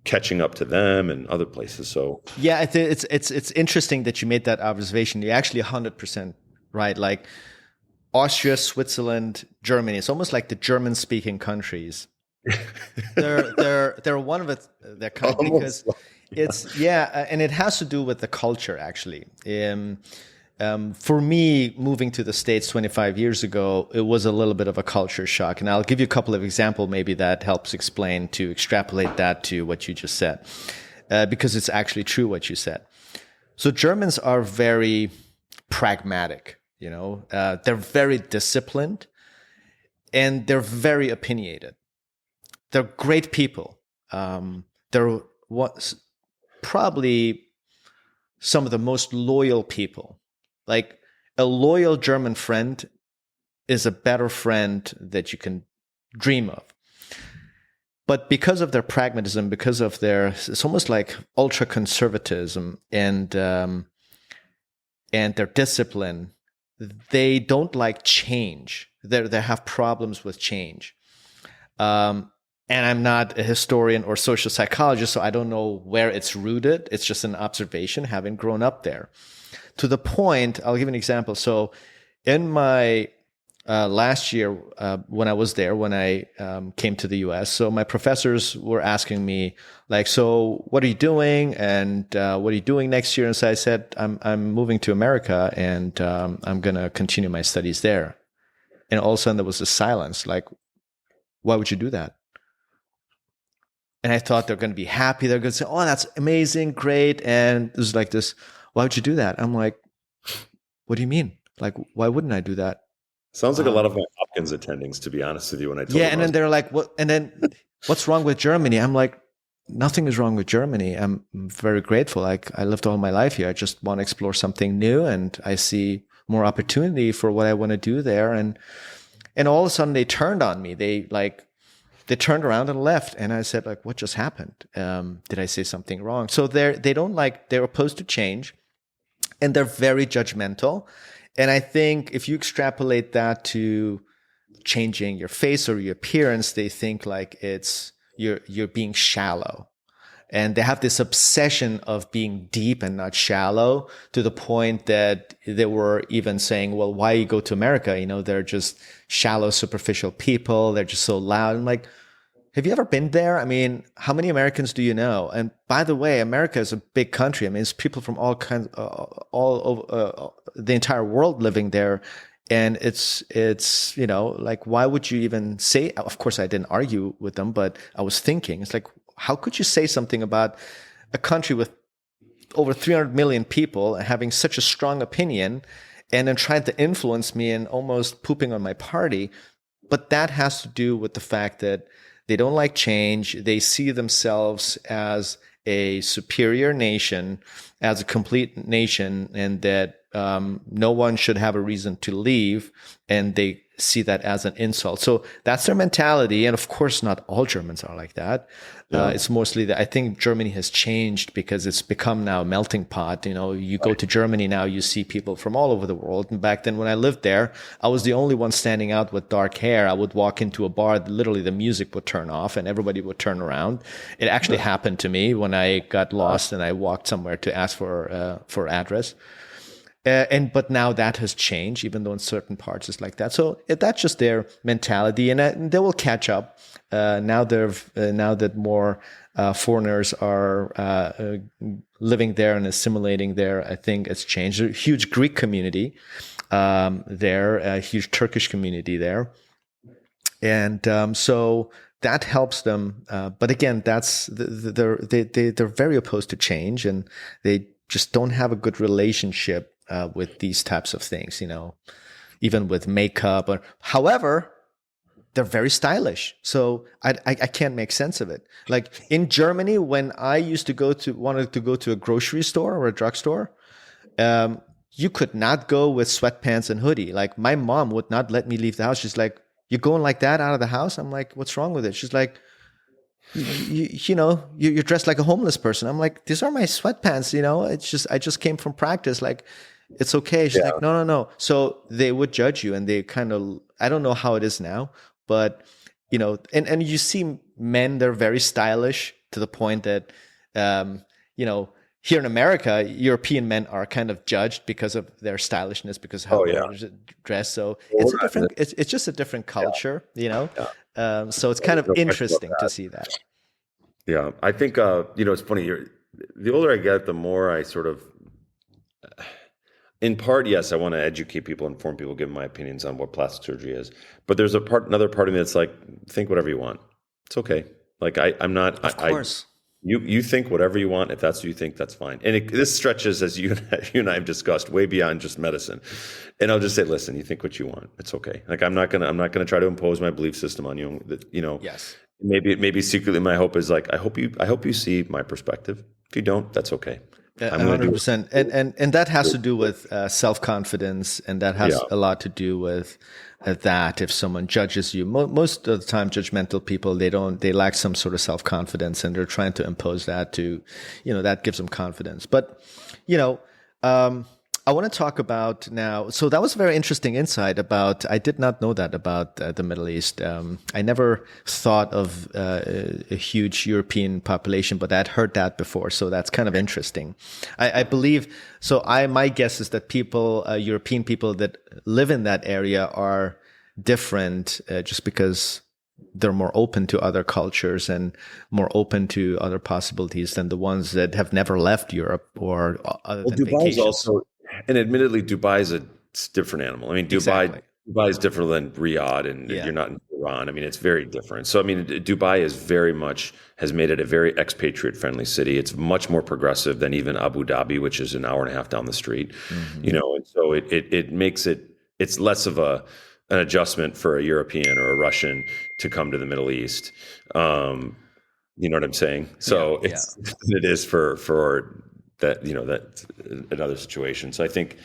catching up to them and other places. So yeah, it's interesting that you made that observation. You're actually 100% right. Like Austria, Switzerland, Germany. It's almost like the German-speaking countries. They're one of their countries because and it has to do with the culture actually. For me, moving to the States 25 years ago, it was a little bit of a culture shock. And I'll give you a couple of examples, maybe that helps to extrapolate that to what you just said, because it's actually true what you said. So Germans are very pragmatic, they're very disciplined, and they're very opinionated. They're great people. They're probably some of the most loyal people. Like a loyal German friend is a better friend that you can dream of. But because of their pragmatism, because of it's almost like ultra conservatism and their discipline, they don't like change. They have problems with change. And I'm not a historian or social psychologist, so I don't know where it's rooted. It's just an observation, having grown up there. To the point, I'll give an example. So in my last year, when I was there, when I came to the US, so my professors were asking me, like, so what are you doing? And what are you doing next year? And so I said, I'm moving to America, and I'm going to continue my studies there. And all of a sudden there was a silence, like, why would you do that? And I thought they're going to be happy. They're going to say, oh, that's amazing, great. And it was like this, why would you do that? I'm like, what do you mean? Like, why wouldn't I do that? Sounds like a lot of my Hopkins attendings, to be honest with you, when I told them. And then they're like, what? And then what's wrong with Germany? I'm like, nothing is wrong with Germany. I'm very grateful. Like, I lived all my life here. I just want to explore something new, and I see more opportunity for what I want to do there. And all of a sudden they turned on me. They turned around and left. And I said, like, what just happened? Did I say something wrong? So they're opposed to change, and they're very judgmental. And I think if you extrapolate that to changing your face or your appearance, they think like you're being shallow. And they have this obsession of being deep and not shallow, to the point that they were even saying, well, why you go to America? They're just shallow, superficial people. They're just so loud. I'm like, have you ever been there? I mean, how many Americans do you know? And by the way, America is a big country. I mean, it's people from all kinds, all over the entire world living there. And it's like, why would you even say? Of course, I didn't argue with them, but I was thinking, it's like, how could you say something about a country with over 300 million people and having such a strong opinion, and then trying to influence me and almost pooping on my party? But that has to do with the fact that they don't like change. They see themselves as a superior nation, as a complete nation, and that no one should have a reason to leave. And they see that as an insult. So that's their mentality. And of course, not all Germans are like that. Yeah. It's mostly that I think Germany has changed because it's become now a melting pot. You go to Germany now, you see people from all over the world. And back then when I lived there, I was the only one standing out with dark hair. I would walk into a bar, literally the music would turn off and everybody would turn around. It actually happened to me when I got lost and I walked somewhere to ask for address. But now that has changed, even though in certain parts it's like that. So that's just their mentality, and they will catch up. Now that more foreigners are living there and assimilating there, I think it's changed. There's a huge Greek community there, a huge Turkish community there, and so that helps them. But again, they're very opposed to change, and they just don't have a good relationship with these types of things, even with makeup. However, they're very stylish. So I can't make sense of it. Like in Germany, when I used to wanted to go to a grocery store or a drugstore, you could not go with sweatpants and hoodie. Like my mom would not let me leave the house. She's like, "You're going like that out of the house?" I'm like, "What's wrong with it?" She's like, you're dressed like a homeless person. I'm like, "These are my sweatpants, it's just, I just came from practice. Like, it's okay." She's like, no. So they would judge you, and they kind of, I don't know how it is now, but and you see men, they're very stylish to the point that, here in America, European men are kind of judged because of their stylishness, because of how they're dressed. So it's a different, it's just a different culture, so it's kind of interesting to see that. Yeah. I think, it's funny. The older I get, the more I sort of, in part, yes, I want to educate people, inform people, give my opinions on what plastic surgery is. But there's another part of me that's like, think whatever you want. It's okay. Like I'm not. Of course. You think whatever you want. If that's what you think, that's fine. And this stretches, as you and I have discussed, way beyond just medicine. And I'll just say, listen, you think what you want. It's okay. Like I'm not gonna try to impose my belief system on you. Yes. Maybe secretly my hope is like I hope you see my perspective. If you don't, that's okay. 100%. And that has to do with self-confidence, and that has a lot to do with that. If someone judges you, most of the time, judgmental people, they lack some sort of self-confidence, and they're trying to impose that to, that gives them confidence. But, I want to talk about now. So that was a very interesting insight about, I did not know that about the Middle East. I never thought of a huge European population, but I'd heard that before. So that's kind of interesting. I believe, so my guess is that European people that live in that area are different just because they're more open to other cultures and more open to other possibilities than the ones that have never left Europe or other than Dubai vacations. Is also, and admittedly, Dubai is a different animal. I mean, Dubai is different than Riyadh, and you're not in Iran. I mean, it's very different. So, I mean, Dubai has made it a very expatriate friendly city. It's much more progressive than even Abu Dhabi, which is an hour and a half down the street. Mm-hmm. And so it makes it's less of an adjustment for a European or a Russian to come to the Middle East. You know what I'm saying? So it is for that, that's another situation. So I think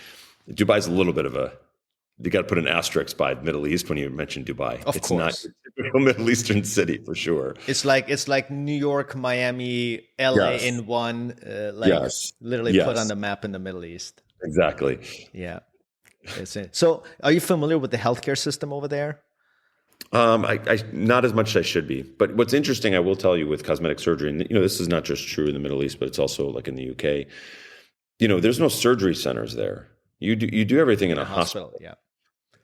Dubai's a little bit of you got to put an asterisk by Middle East when you mention Dubai. It's not a typical Middle Eastern city for sure. It's like New York, Miami, LA in one, literally put on the map in the Middle East. Exactly. Yeah. So are you familiar with the healthcare system over there? I not as much as I should be. But what's interesting, I will tell you, with cosmetic surgery, and this is not just true in the Middle East, but it's also like in the UK. There's no surgery centers there. You do everything in In a a hospital, hospital,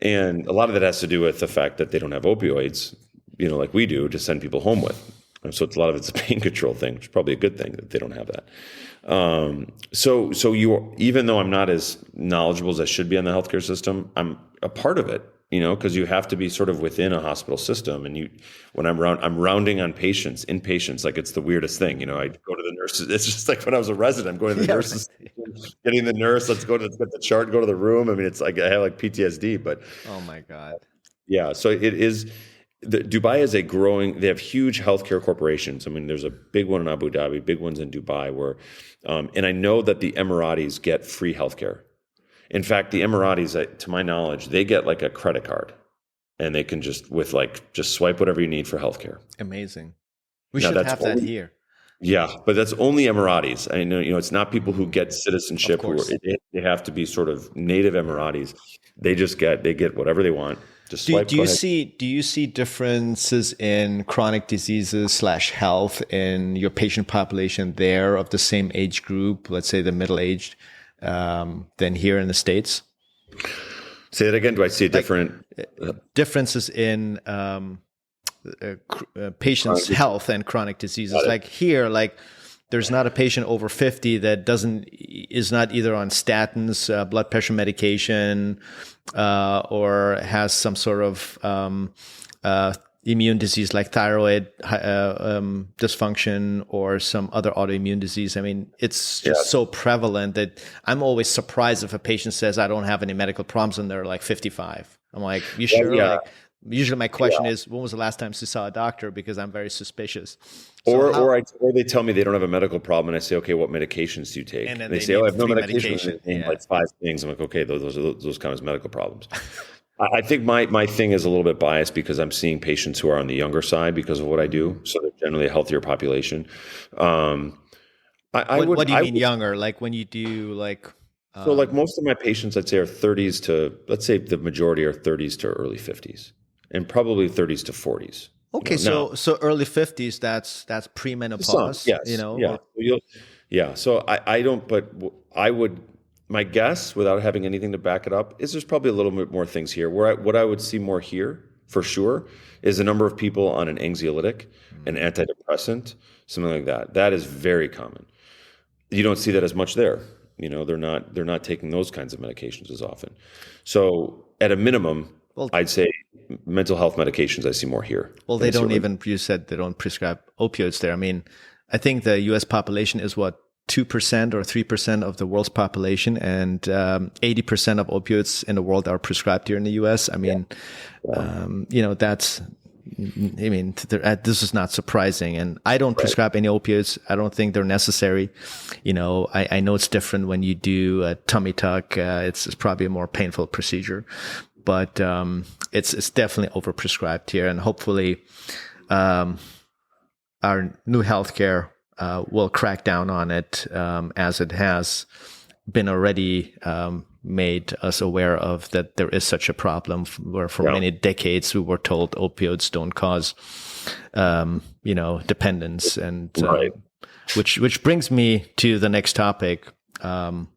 yeah. and a lot of that has to do with the fact that they don't have opioids, like we do, to send people home with. And so a lot of it's a pain control thing, which is probably a good thing that they don't have that. So even though I'm not as knowledgeable as I should be on the healthcare system, I'm a part of it, because you have to be sort of within a hospital system. And when I'm rounding on inpatients, like it's the weirdest thing. I go to the nurses. It's just like when I was a resident, I'm going to the Yeah, nurses, getting the nurse. Let's get the chart, go to the room. I mean, it's like I have like PTSD, but Oh my God. yeah. So it is. Dubai is they have huge healthcare corporations. I mean, there's a big one in Abu Dhabi, big ones in Dubai, and I know that the Emiratis get free healthcare. In fact, the Emiratis, to my knowledge, they get like a credit card, and they can just swipe whatever you need for healthcare. Amazing. We Now should have that here. Yeah, but that's only Emiratis. I know, it's not people who get citizenship Of course. they have to be sort of native Emiratis. They get whatever they want. Just Do swipe. do Go you ahead. see differences in chronic diseases / health in your patient population there of the same age group, let's say the middle-aged, than here in the States? Say that again. Do I see a different? Differences in patients' health and chronic diseases. Like here, there's not a patient over 50 that is not either on statins, blood pressure medication, or has some sort of immune disease like thyroid dysfunction or some other autoimmune disease. I mean, it's just so prevalent that I'm always surprised if a patient says, I don't have any medical problems, and they're like 55. I'm like, you sure? Yeah. Like, usually my question is, when was the last time you saw a doctor? Because I'm very suspicious. Or they tell me they don't have a medical problem, and I say, okay, what medications do you take? And then they they say, oh, I name have no 3 medication. medications. They name Yeah. like 5 things. I'm like, okay, those count as medical problems. I think my thing is a little bit biased because I'm seeing patients who are on the younger side because of what I do. So they're generally a healthier population. What do you mean younger? Like when you do So like most of my patients, I'd say are 30s to, let's say the majority are 30s to early 50s, and probably 30s to 40s. okay, so early 50s, that's premenopause, Yeah. So I don't, but I would, my guess without having anything to back it up is there's probably a little bit more things here. What I would see more here for sure is the number of people on an anxiolytic, an antidepressant, something like that. That is very common. You don't see that as much there. They're not taking those kinds of medications as often. So at a minimum, I'd say mental health medications I see more here. Well, you said they don't prescribe opioids there. I mean, I think the US population is 2% or 3% of the world's population, and 80% of opioids in the world are prescribed here in the US. I mean, this is not surprising, and I don't prescribe any opioids. I don't think they're necessary. I know it's different when you do a tummy tuck. It's probably a more painful procedure, but it's definitely overprescribed here, and hopefully our new healthcare will crack down on it, as it has been already made us aware of that there is such a problem, where for many decades we were told opioids don't cause dependence, and which brings me to the next topic of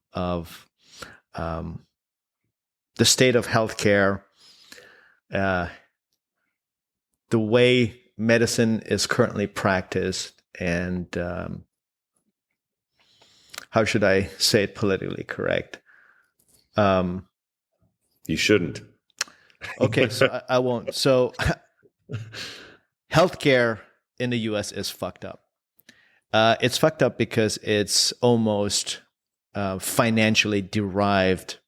the state of healthcare, the way medicine is currently practiced, and how should I say it politically correct? You shouldn't. Okay, so I won't. So healthcare in the US is fucked up. It's fucked up because it's almost financially derived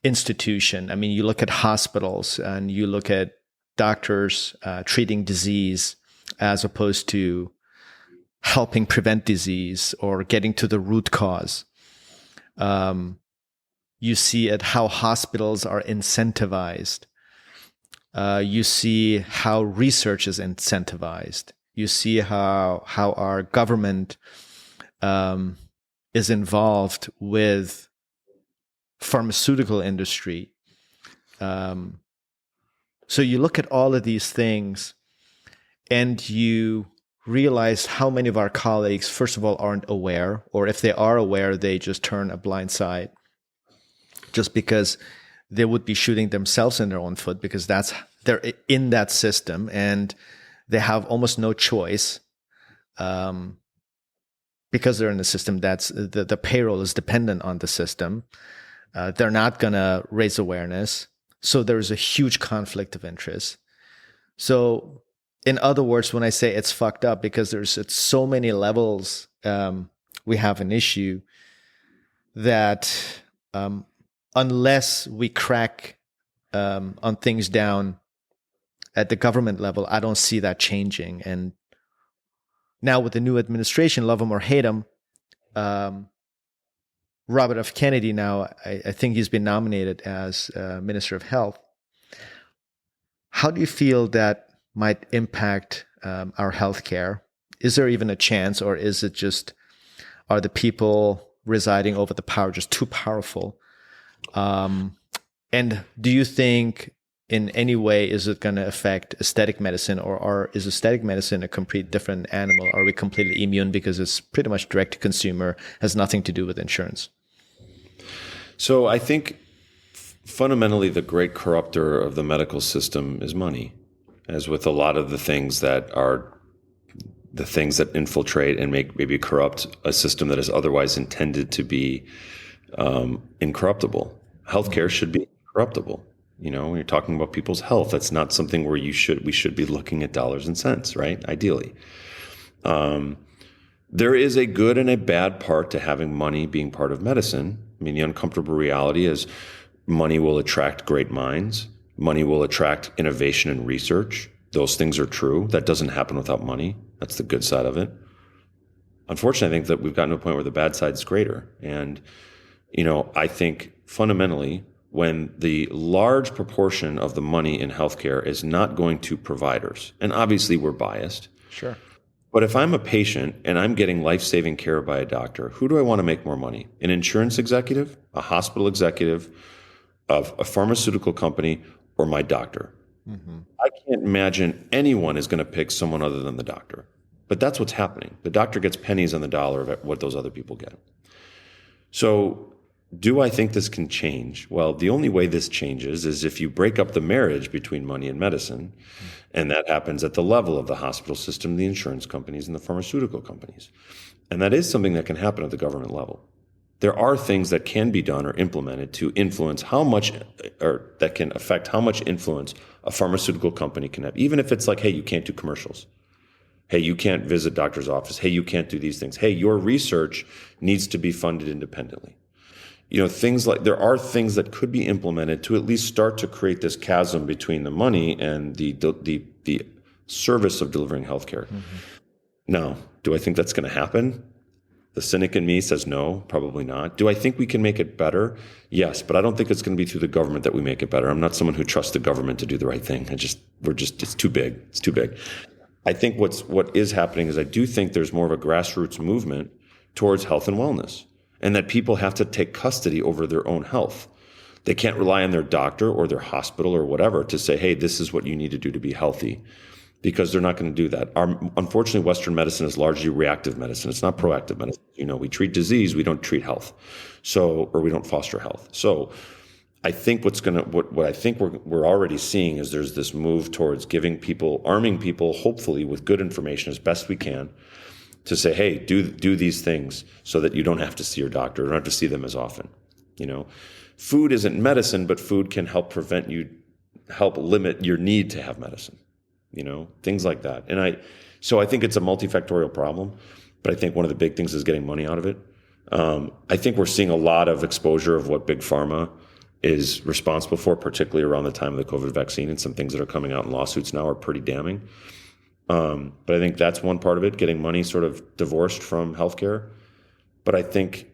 institution. I mean, you look at hospitals and you look at doctors treating disease as opposed to helping prevent disease or getting to the root cause. You see at how hospitals are incentivized. You see how research is incentivized. You see how our government is involved with pharmaceutical industry. So you look at all of these things and you realize how many of our colleagues, first of all, aren't aware, or if they are aware, they just turn a blind side just because they would be shooting themselves in their own foot because they're in that system and they have almost no choice because they're in the system. That's the payroll is dependent on the system. They're not going to raise awareness. So there's a huge conflict of interest. So in other words, when I say it's fucked up, because there's at so many levels, we have an issue that unless we crack on things down at the government level, I don't see that changing. And now with the new administration, love him or hate him, Robert F. Kennedy now, I think he's been nominated as Minister of Health. How do you feel that might impact our healthcare? Is there even a chance, or is it just, are the people residing over the power just too powerful? And do you think in any way is it going to affect aesthetic medicine, or is aesthetic medicine a complete different animal? Are we completely immune because it's pretty much direct to consumer, has nothing to do with insurance? So I think fundamentally the great corrupter of the medical system is money, as with a lot of the things that infiltrate and maybe corrupt a system that is otherwise intended to be incorruptible. Healthcare should be incorruptible. You know, when you're talking about people's health, that's not something where we should be looking at dollars and cents, right? Ideally. There is a good and a bad part to having money being part of medicine. I mean, the uncomfortable reality is money will attract great minds. Money will attract innovation and research. Those things are true. That doesn't happen without money. That's the good side of it. Unfortunately, I think that we've gotten to a point where the bad side is greater. And, I think fundamentally, when the large proportion of the money in healthcare is not going to providers, and obviously we're biased. Sure. But if I'm a patient and I'm getting life-saving care by a doctor, who do I want to make more money? An insurance executive, a hospital executive, of a pharmaceutical company, or my doctor? Mm-hmm. I can't imagine anyone is going to pick someone other than the doctor. But that's what's happening. The doctor gets pennies on the dollar of what those other people get. So do I think this can change? Well, the only way this changes is if you break up the marriage between money and medicine, and that happens at the level of the hospital system, the insurance companies, and the pharmaceutical companies. And that is something that can happen at the government level. There are things that can be done or implemented to influence how much, or that can affect how much influence a pharmaceutical company can have. Even if it's like, hey, you can't do commercials. Hey, you can't visit doctor's office. Hey, you can't do these things. Hey, your research needs to be funded independently. Things like, there are things that could be implemented to at least start to create this chasm between the money and the service of delivering healthcare. Mm-hmm. Now, do I think that's going to happen? The cynic in me says no, probably not. Do I think we can make it better? Yes, but I don't think it's going to be through the government that we make it better. I'm not someone who trusts the government to do the right thing. It's too big. It's too big. I think what is happening is I do think there's more of a grassroots movement towards health and wellness, and that people have to take custody over their own health. They can't rely on their doctor or their hospital or whatever to say, hey, this is what you need to do to be healthy, because they're not going to do that. Unfortunately, Western medicine is largely reactive medicine. It's not proactive medicine. We treat disease, we don't treat health. Or we don't foster health. So I think what I think we're already seeing is there's this move towards arming people, hopefully with good information as best we can, to say, hey, do these things so that you don't have to see your doctor, you don't have to see them as often. Food isn't medicine, but food can help limit your need to have medicine. Things like that. And I think it's a multifactorial problem, but I think one of the big things is getting money out of it. I think we're seeing a lot of exposure of what big pharma is responsible for, particularly around the time of the COVID vaccine, and some things that are coming out in lawsuits now are pretty damning. But I think that's one part of it, getting money sort of divorced from healthcare. But I think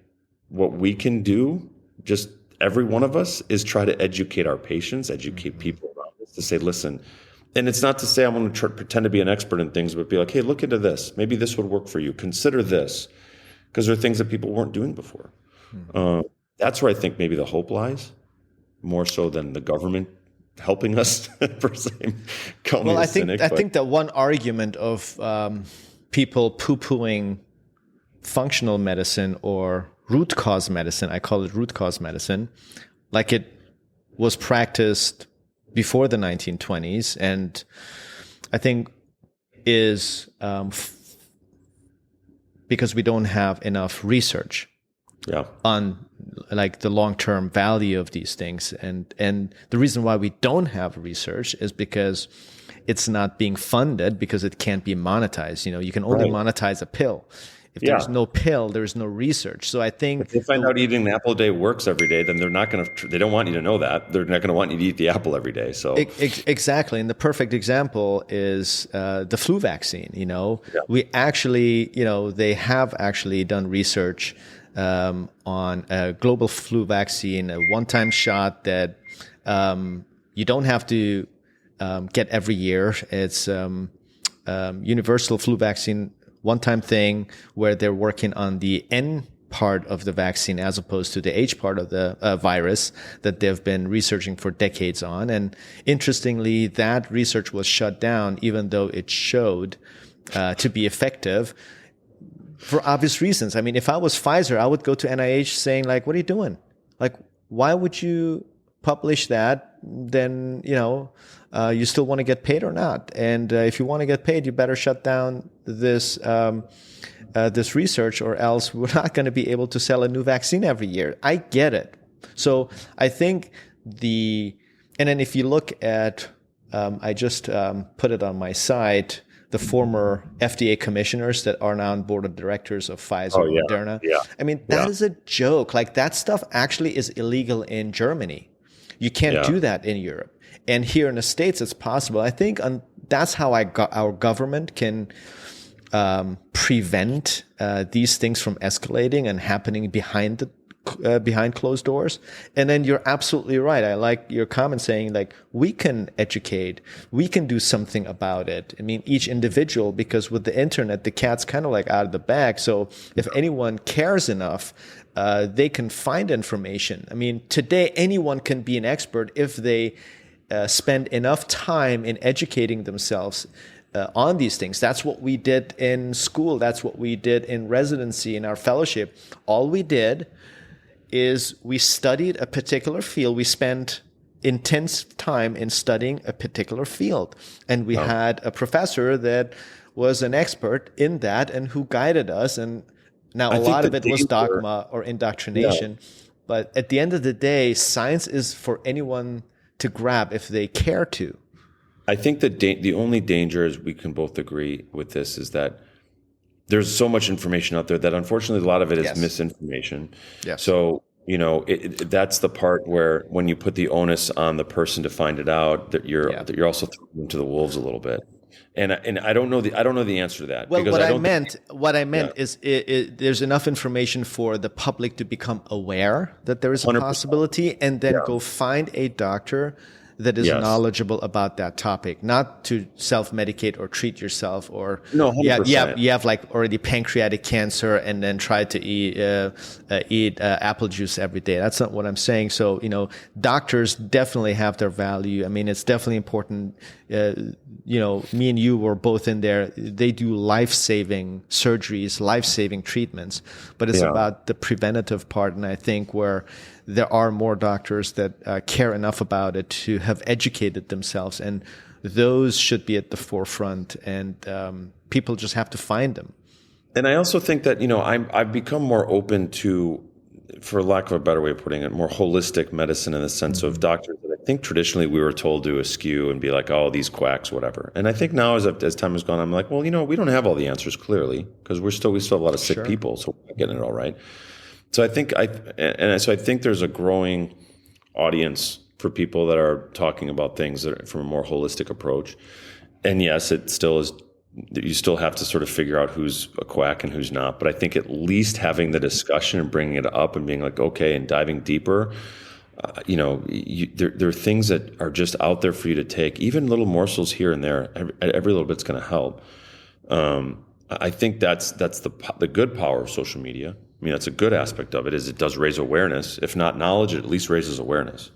what we can do, just every one of us, is try to educate our patients, educate people around us, to say, listen, and it's not to say I want to pretend to be an expert in things, but be like, hey, look into this. Maybe this would work for you. Consider this. Because there are things that people weren't doing before. That's where I think maybe the hope lies, more so than the government helping us per se. Call me Well, a I think cynic, I but think that one argument of people poo-pooing functional medicine or root cause medicine, I call it root cause medicine, like it was practiced before the 1920s, and I think is because we don't have enough research yeah, on like the long-term value of these things, and the reason why we don't have research is because it's not being funded, because it can't be monetized. You can only Right. monetize a pill. If Yeah. there's no pill, there's no research. So I think If they find out eating an apple a day works every day, then they're not going to. They don't want you to know that. They're not going to want you to eat the apple every day. So exactly, and the perfect example is the flu vaccine. Yeah. We actually, they have actually done research on a global flu vaccine, a one-time shot that you don't have to get every year. It's universal flu vaccine, one-time thing where they're working on the N part of the vaccine as opposed to the H part of the virus that they've been researching for decades on. And interestingly, that research was shut down, even though it showed to be effective for obvious reasons. I mean, if I was Pfizer, I would go to NIH saying, like, what are you doing? Like, why would you publish that? Then, you still want to get paid or not? And if you want to get paid, you better shut down this this research, or else we're not going to be able to sell a new vaccine every year. I get it. So I think and then if you look at, I just put it on my site, the former FDA commissioners that are now on board of directors of Pfizer and Moderna. Yeah. I mean, that is a joke. Like, that stuff actually is illegal in Germany. You can't do that in Europe. And here in the States, it's possible. I think that's how our government can prevent these things from escalating and happening behind closed doors. And then you're absolutely right. I like your comment saying, like, we can educate, we can do something about it. I mean, each individual, because with the internet, the cat's kind of like out of the bag. So if anyone cares enough, they can find information. I mean, today, anyone can be an expert if they spend enough time in educating themselves on these things. That's what we did in school. That's what we did in residency, in our fellowship. All we did is we studied a particular field. We spent intense time in studying a particular field. And we had a professor that was an expert in that and who guided us. And now a lot of it was dogma or indoctrination. Yeah. But at the end of the day, science is for anyone to grab if they care to. I think that the only danger, is we can both agree with this, is that there's so much information out there that unfortunately a lot of it is misinformation. Yes. So, that's the part where when you put the onus on the person to find it out, that you're also throwing them to the wolves a little bit. And I don't know the answer to that. Well, what I meant is there's enough information for the public to become aware that there is a 100%. Possibility, and then go find a doctor that is knowledgeable about that topic, not to self-medicate or treat yourself, or you have like already pancreatic cancer and then try to eat apple juice every day. That's not what I'm saying. So, doctors definitely have their value. I mean, it's definitely important. Me and you were both in there. They do life-saving surgeries, life-saving treatments, but it's about the preventative part. And I think where there are more doctors that care enough about it to have educated themselves, and those should be at the forefront, and people just have to find them. And I also think that, I've become more open to, for lack of a better way of putting it, more holistic medicine, in the sense of doctors that I think traditionally we were told to eschew and be like, oh, these quacks, whatever. And I think now as time has gone, I'm like, well, we don't have all the answers clearly, because we still have a lot of sick people, so we're not getting it all right. So I think there's a growing audience for people that are talking about things that are from a more holistic approach. And yes, it still is. You still have to sort of figure out who's a quack and who's not. But I think at least having the discussion and bringing it up and being like, okay, and diving deeper, there are things that are just out there for you to take. Even little morsels here and there, every little bit's going to help. I think that's the good power of social media. I mean, that's a good aspect of it, is it does raise awareness. If not knowledge, it at least raises awareness.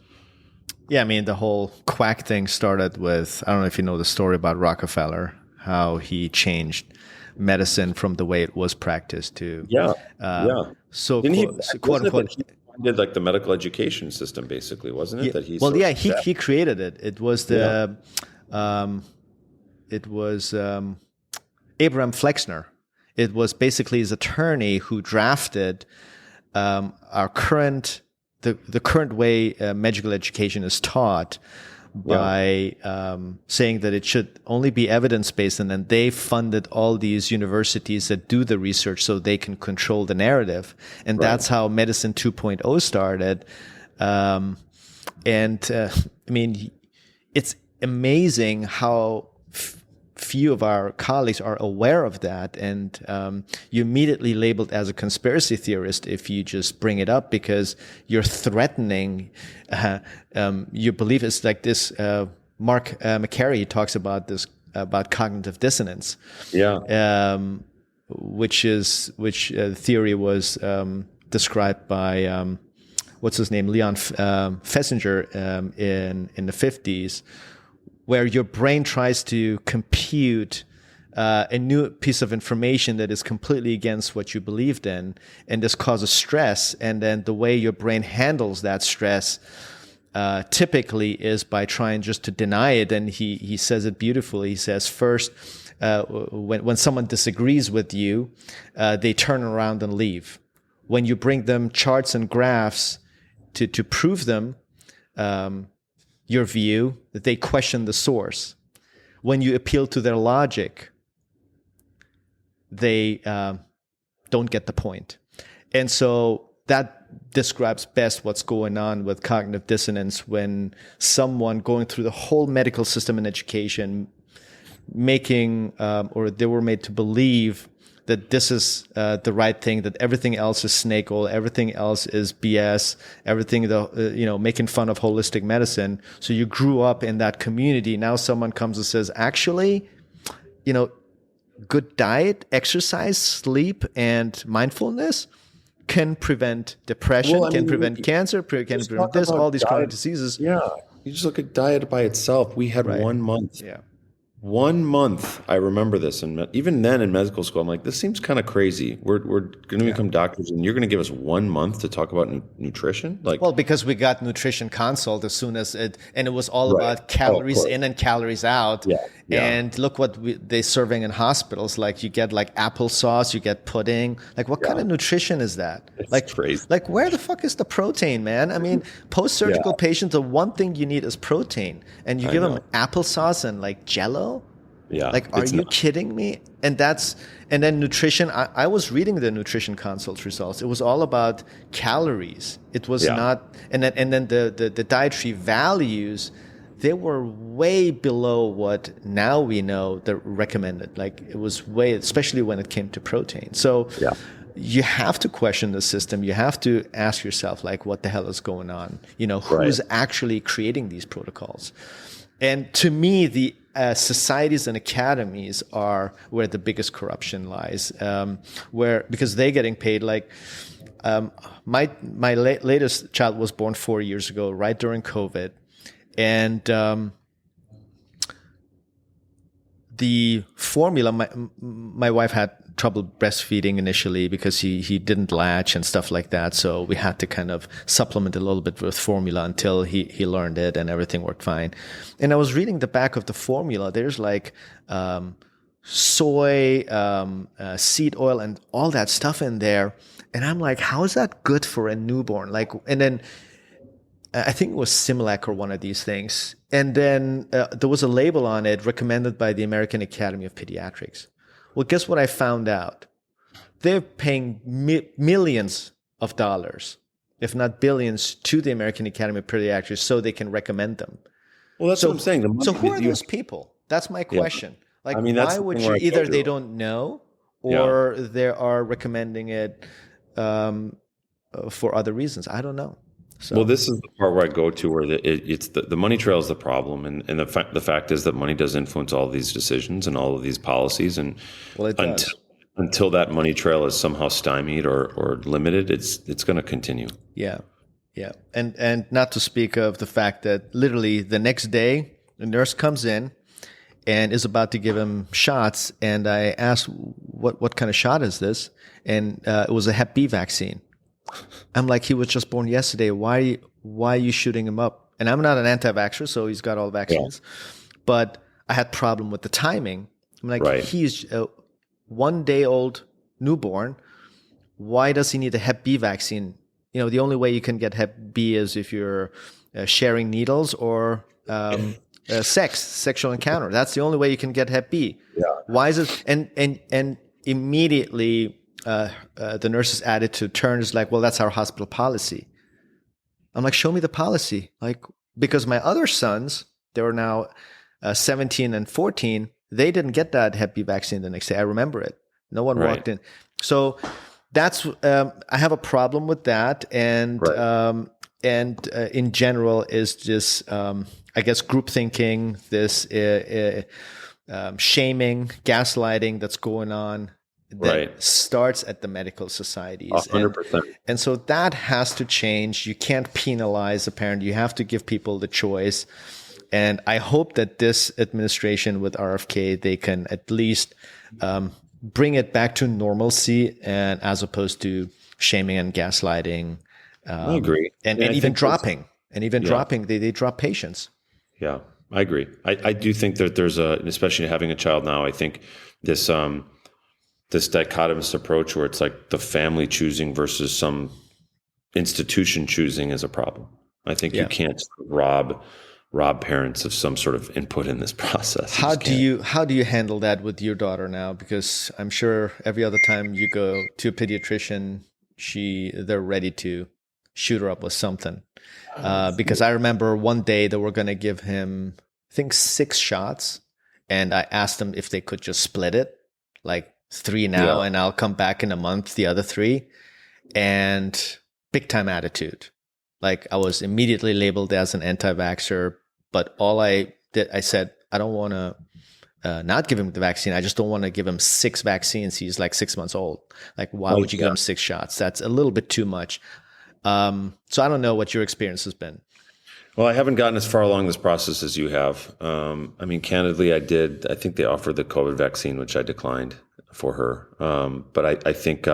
Yeah, I mean, the whole quack thing started with, I don't know if you know the story about Rockefeller, how he changed medicine from the way it was practiced to Yeah, um, yeah. so Didn't he? quote Wasn't it that unquote. he did like the medical education system, basically? Wasn't it Yeah, that he well, sort yeah, of established? he created it. It was Yeah, um, it was Abraham Flexner. It was basically his attorney who drafted our current the current way medical education is taught yeah, by saying that it should only be evidence based, and then they funded all these universities that do the research so they can control the narrative, and right. that's how Medicine 2.0 started. I mean, it's amazing how few of our colleagues are aware of that, and you're immediately labeled as a conspiracy theorist if you just bring it up, because you're threatening your belief. Is like this. Mark McCary talks about this about cognitive dissonance, Yeah, which theory was described by what's his name, Leon Fessinger, in the 50s, where your brain tries to compute a new piece of information that is completely against what you believed in, and this causes stress. And then the way your brain handles that stress typically is by trying just to deny it. And he says it beautifully. He says, first, when someone disagrees with you, they turn around and leave. When you bring them charts and graphs to prove them, your view, that they question the source. When you appeal to their logic, they don't get the point. And so that describes best what's going on with cognitive dissonance when someone going through the whole medical system and education making or they were made to believe that this is the right thing, that everything else is snake oil, everything else is BS, everything, making fun of holistic medicine. So you grew up in that community. Now someone comes and says, actually, good diet, exercise, sleep, and mindfulness can prevent depression, can prevent cancer, can prevent this, all these chronic diseases. Yeah, you just look at diet by itself. We had 1 month. Yeah. 1 month, I remember this, and even then in medical school, I'm like, this seems kind of crazy. We're going to become doctors, and you're going to give us 1 month to talk about nutrition? Well, because we got nutrition consult as soon as it, and it was all about calories in and calories out. Yeah. And look what they're serving in hospitals. Like you get like applesauce, you get pudding. Like what kind of nutrition is that? It's crazy. Like where the fuck is the protein, man? I mean, post-surgical patients, the one thing you need is protein, and you give them applesauce and like Jello. Yeah. Like, are you kidding me? And then nutrition. I was reading the nutrition consult results. It was all about calories. It was not, and then the dietary values, they were way below what now we know they're recommended. Like it was way, especially when it came to protein. So you have to question the system. You have to ask yourself, like, what the hell is going on? Who's actually creating these protocols? And to me, the societies and academies are where the biggest corruption lies, because they're getting paid. Like my latest child was born 4 years ago, right during COVID, and the formula. My wife had trouble breastfeeding initially because he didn't latch and stuff like that. So we had to kind of supplement a little bit with formula until he learned it and everything worked fine. And I was reading the back of the formula. There's like soy, seed oil, and all that stuff in there. And I'm like, how is that good for a newborn? Like, and then I think it was Similac or one of these things. And then there was a label on it recommended by the American Academy of Pediatrics. Well, guess what I found out? They're paying millions of dollars, if not billions, to the American Academy of Pediatrics so they can recommend them. Well, that's what I'm saying. So who are those people? That's my question. Like, why would you? Either they don't know, or they are recommending it for other reasons. I don't know. So. Well, this is the part where I go to where it's the money trail is the problem, and the fact is that money does influence all of these decisions and all of these policies, and until that money trail is somehow stymied or limited, it's going to continue. Yeah, Yeah. And not to speak of the fact that literally the next day, the nurse comes in and is about to give him shots. And I asked, what kind of shot is this? And it was a Hep B vaccine. I'm like, he was just born yesterday. Why are you shooting him up? And I'm not an anti-vaxxer, so he's got all vaccines. Yeah. But I had problem with the timing. I'm like, right. He's a 1 day old newborn. Why does he need a Hep B vaccine? You know, the only way you can get Hep B is if you're sharing needles or sexual encounter. That's the only way you can get Hep B. Yeah. Why is it? And immediately the nurse's attitude turns like, well, that's our hospital policy. I'm like, show me the policy. Like, because my other sons, they were now 17 and 14, they didn't get that Hep B vaccine the next day. I remember it. No one walked in. So that's I have a problem with that, and in general is just I guess group thinking, this shaming, gaslighting that's going on that starts at the medical societies. 100%. And so that has to change. You can't penalize a parent. You have to give people the choice. And I hope that this administration with RFK, they can at least bring it back to normalcy, and as opposed to shaming and gaslighting. I agree. And even dropping. They drop patients. Yeah, I agree. I do think that there's especially having a child now, I think this dichotomous approach where it's like the family choosing versus some institution choosing is a problem. I think you can't rob parents of some sort of input in this process. How do you handle that with your daughter now? Because I'm sure every other time you go to a pediatrician, they're ready to shoot her up with something. Because I remember one day they were going to give him, I think, 6 shots, and I asked them if they could just split it, like 3 now, and I'll come back in a month, the other 3, and big time attitude. Like, I was immediately labeled as an anti-vaxxer, but all I did, I said, I don't want to not give him the vaccine. I just don't want to give him 6 vaccines. He's like 6 months old. Like, why would you give him 6 shots? That's a little bit too much. So I don't know what your experience has been. Well, I haven't gotten as far along this process as you have. I mean, candidly, I think they offered the COVID vaccine, which I declined for her. But I think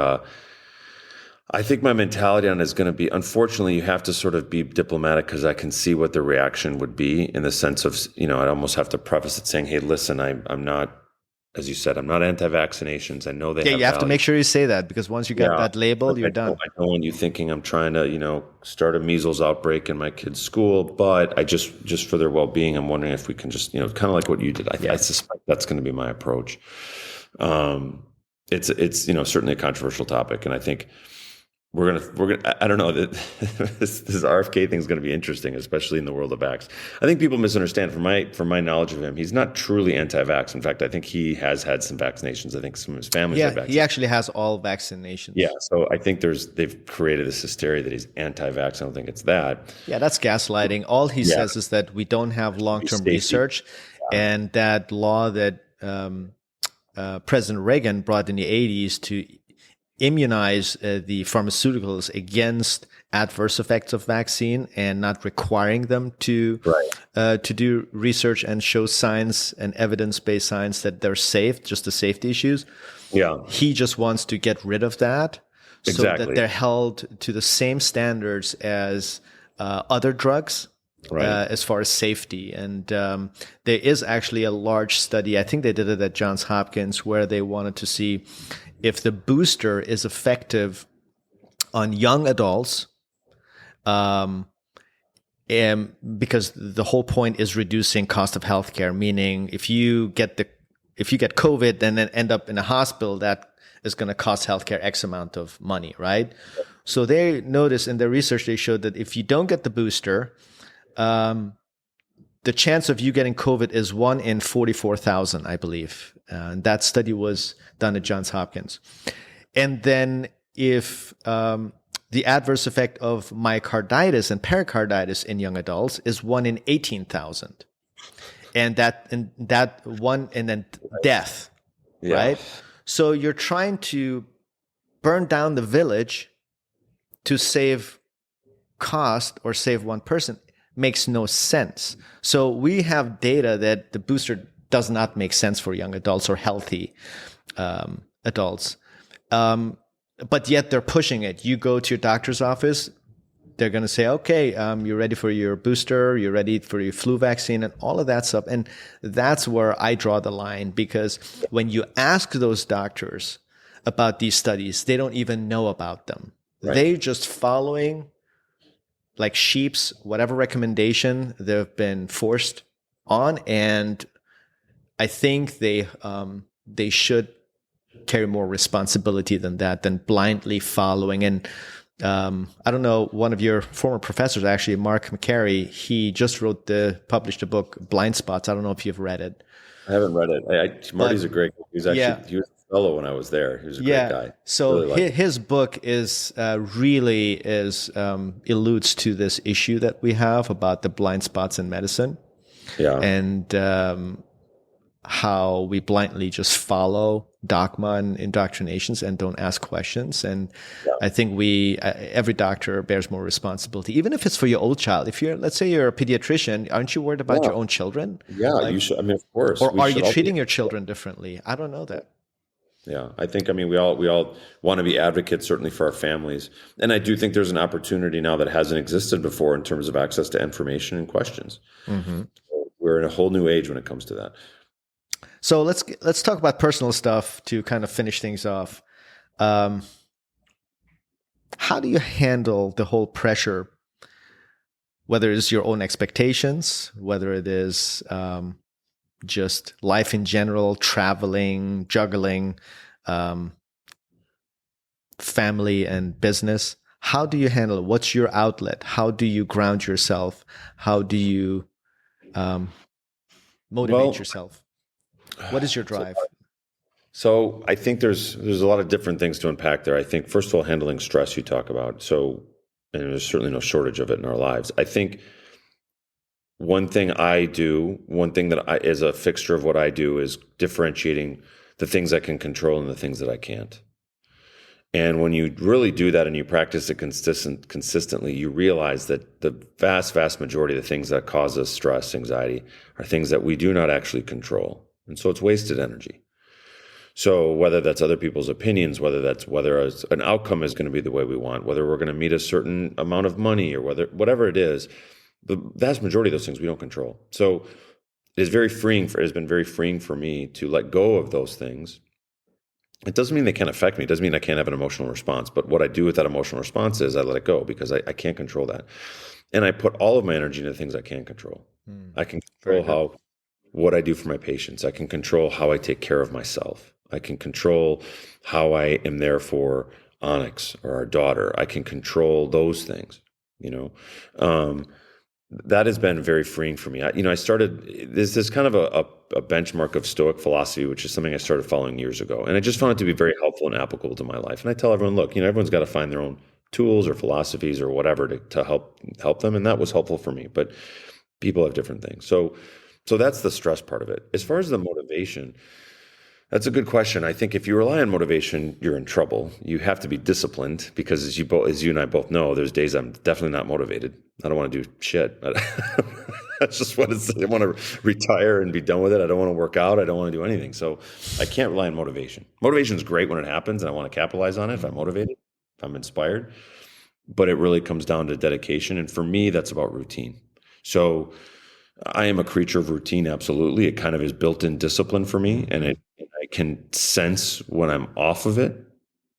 my mentality on it is going to be, unfortunately, you have to sort of be diplomatic, because I can see what the reaction would be, in the sense of, I'd almost have to preface it saying, hey, listen, I'm not, as you said, I'm not anti-vaccinations. I know they have you have value. to make sure you say that, because once you get that label, you're done. I don't want you thinking I'm trying to, start a measles outbreak in my kid's school, but I just for their well-being, I'm wondering if we can just, kind of like what you did. I suspect that's going to be my approach. It's certainly a controversial topic, and I think we're gonna. I don't know that this RFK thing is going to be interesting, especially in the world of vax. I think people misunderstand. From my knowledge of him, he's not truly anti-vax. In fact, I think he has had some vaccinations. I think some of his family had vaccinations. He actually has all vaccinations. Yeah, so I think they've created this hysteria that he's anti-vax. I don't think it's that. Yeah, that's gaslighting. All he says is that we don't have long-term research, and that law that President Reagan brought in the 80s to immunize the pharmaceuticals against adverse effects of vaccine, and not requiring them to do research and show science and evidence-based science that they're safe, just the safety issues. Yeah, he just wants to get rid of that, so that they're held to the same standards as other drugs. As far as safety. And there is actually a large study, I think they did it at Johns Hopkins, where they wanted to see if the booster is effective on young adults, because the whole point is reducing cost of healthcare, meaning if you get COVID and then end up in a hospital, that is going to cost healthcare X amount of money, right? So they noticed in their research, they showed that if you don't get the booster, the chance of you getting COVID is 1 in 44,000, I believe. And that study was done at Johns Hopkins. And then if the adverse effect of myocarditis and pericarditis in young adults is 1 in 18,000. And that one, and then death, right? So you're trying to burn down the village to save cost or save one person makes no sense. So we have data that the booster does not make sense for young adults or healthy adults. But yet they're pushing it. You go to your doctor's office, they're going to say, okay, you're ready for your booster, you're ready for your flu vaccine and all of that stuff. And that's where I draw the line, because when you ask those doctors about these studies, they don't even know about them. Right. They're just following like sheep's whatever recommendation they've been forced on. And I think they should carry more responsibility than that, than blindly following. And I don't know, one of your former professors, actually, Mark McCary, he just published a book, Blind Spots. I don't know if you've read it. I haven't read it. Marty's a great guy. He was a fellow when I was there. He was a great guy. So really his book is alludes to this issue that we have about the blind spots in medicine. Yeah. And how we blindly just follow dogma and indoctrinations and don't ask questions. And I think every doctor bears more responsibility, even if it's for your old child. If let's say you're a pediatrician, aren't you worried about your own children? Yeah, you should. I mean, of course. Or are you treating your children differently? I don't know that. Yeah, I think, we all want to be advocates, certainly for our families. And I do think there's an opportunity now that hasn't existed before in terms of access to information and questions. Mm-hmm. So we're in a whole new age when it comes to that. So let's talk about personal stuff to kind of finish things off. How do you handle the whole pressure, whether it's your own expectations, whether it is just life in general, traveling, juggling, family and business? How do you handle it? What's your outlet? How do you ground yourself? How do you motivate yourself? What is your drive? So I think there's a lot of different things to unpack there. I think, first of all, handling stress you talk about. So, and there's certainly no shortage of it in our lives. I think one thing that is a fixture of what I do is differentiating the things I can control and the things that I can't. And when you really do that and you practice it consistently, you realize that the vast, vast majority of the things that cause us stress, anxiety, are things that we do not actually control. And so it's wasted energy. So whether that's other people's opinions, whether an outcome is going to be the way we want, whether we're going to meet a certain amount of money, or whatever it is, the vast majority of those things we don't control. So it has been very freeing for me to let go of those things. It doesn't mean they can't affect me. It doesn't mean I can't have an emotional response. But what I do with that emotional response is I let it go, because I can't control that. And I put all of my energy into things I can control. I can control what I do for my patients. I can control how I take care of myself. I can control how I am there for Onyx or our daughter. I can control those things, that has been very freeing for me. I started, there's kind of a benchmark of Stoic philosophy, which is something I started following years ago. And I just found it to be very helpful and applicable to my life. And I tell everyone, look, everyone's got to find their own tools or philosophies or whatever to help them. And that was helpful for me. But people have different things. So that's the stress part of it. As far as the motivation, that's a good question. I think if you rely on motivation, you're in trouble. You have to be disciplined, because as you and I both know, there's days I'm definitely not motivated. I don't want to do shit. That's just what it's. I want to retire and be done with it. I don't want to work out. I don't want to do anything. So I can't rely on motivation. Motivation is great when it happens, and I want to capitalize on it if I'm motivated, if I'm inspired. But it really comes down to dedication. And for me, that's about routine. So I am a creature of routine, absolutely. It kind of is built-in discipline for me, and I can sense when I'm off of it,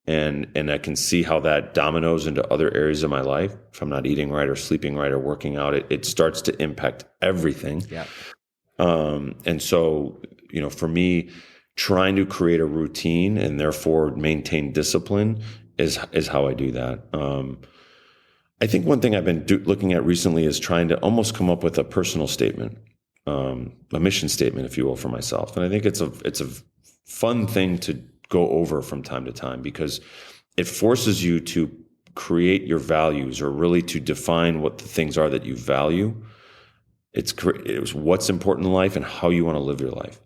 and I can see how that dominoes into other areas of my life. If I'm not eating right or sleeping right or working out, it starts to impact everything. Yeah. And so, for me, trying to create a routine and therefore maintain discipline is how I do that. I think one thing I've been looking at recently is trying to almost come up with a personal statement, a mission statement, if you will, for myself. And I think it's a fun thing to go over from time to time, because it forces you to create your values, or really to define what the things are that you value. It was what's important in life and how you want to live your life.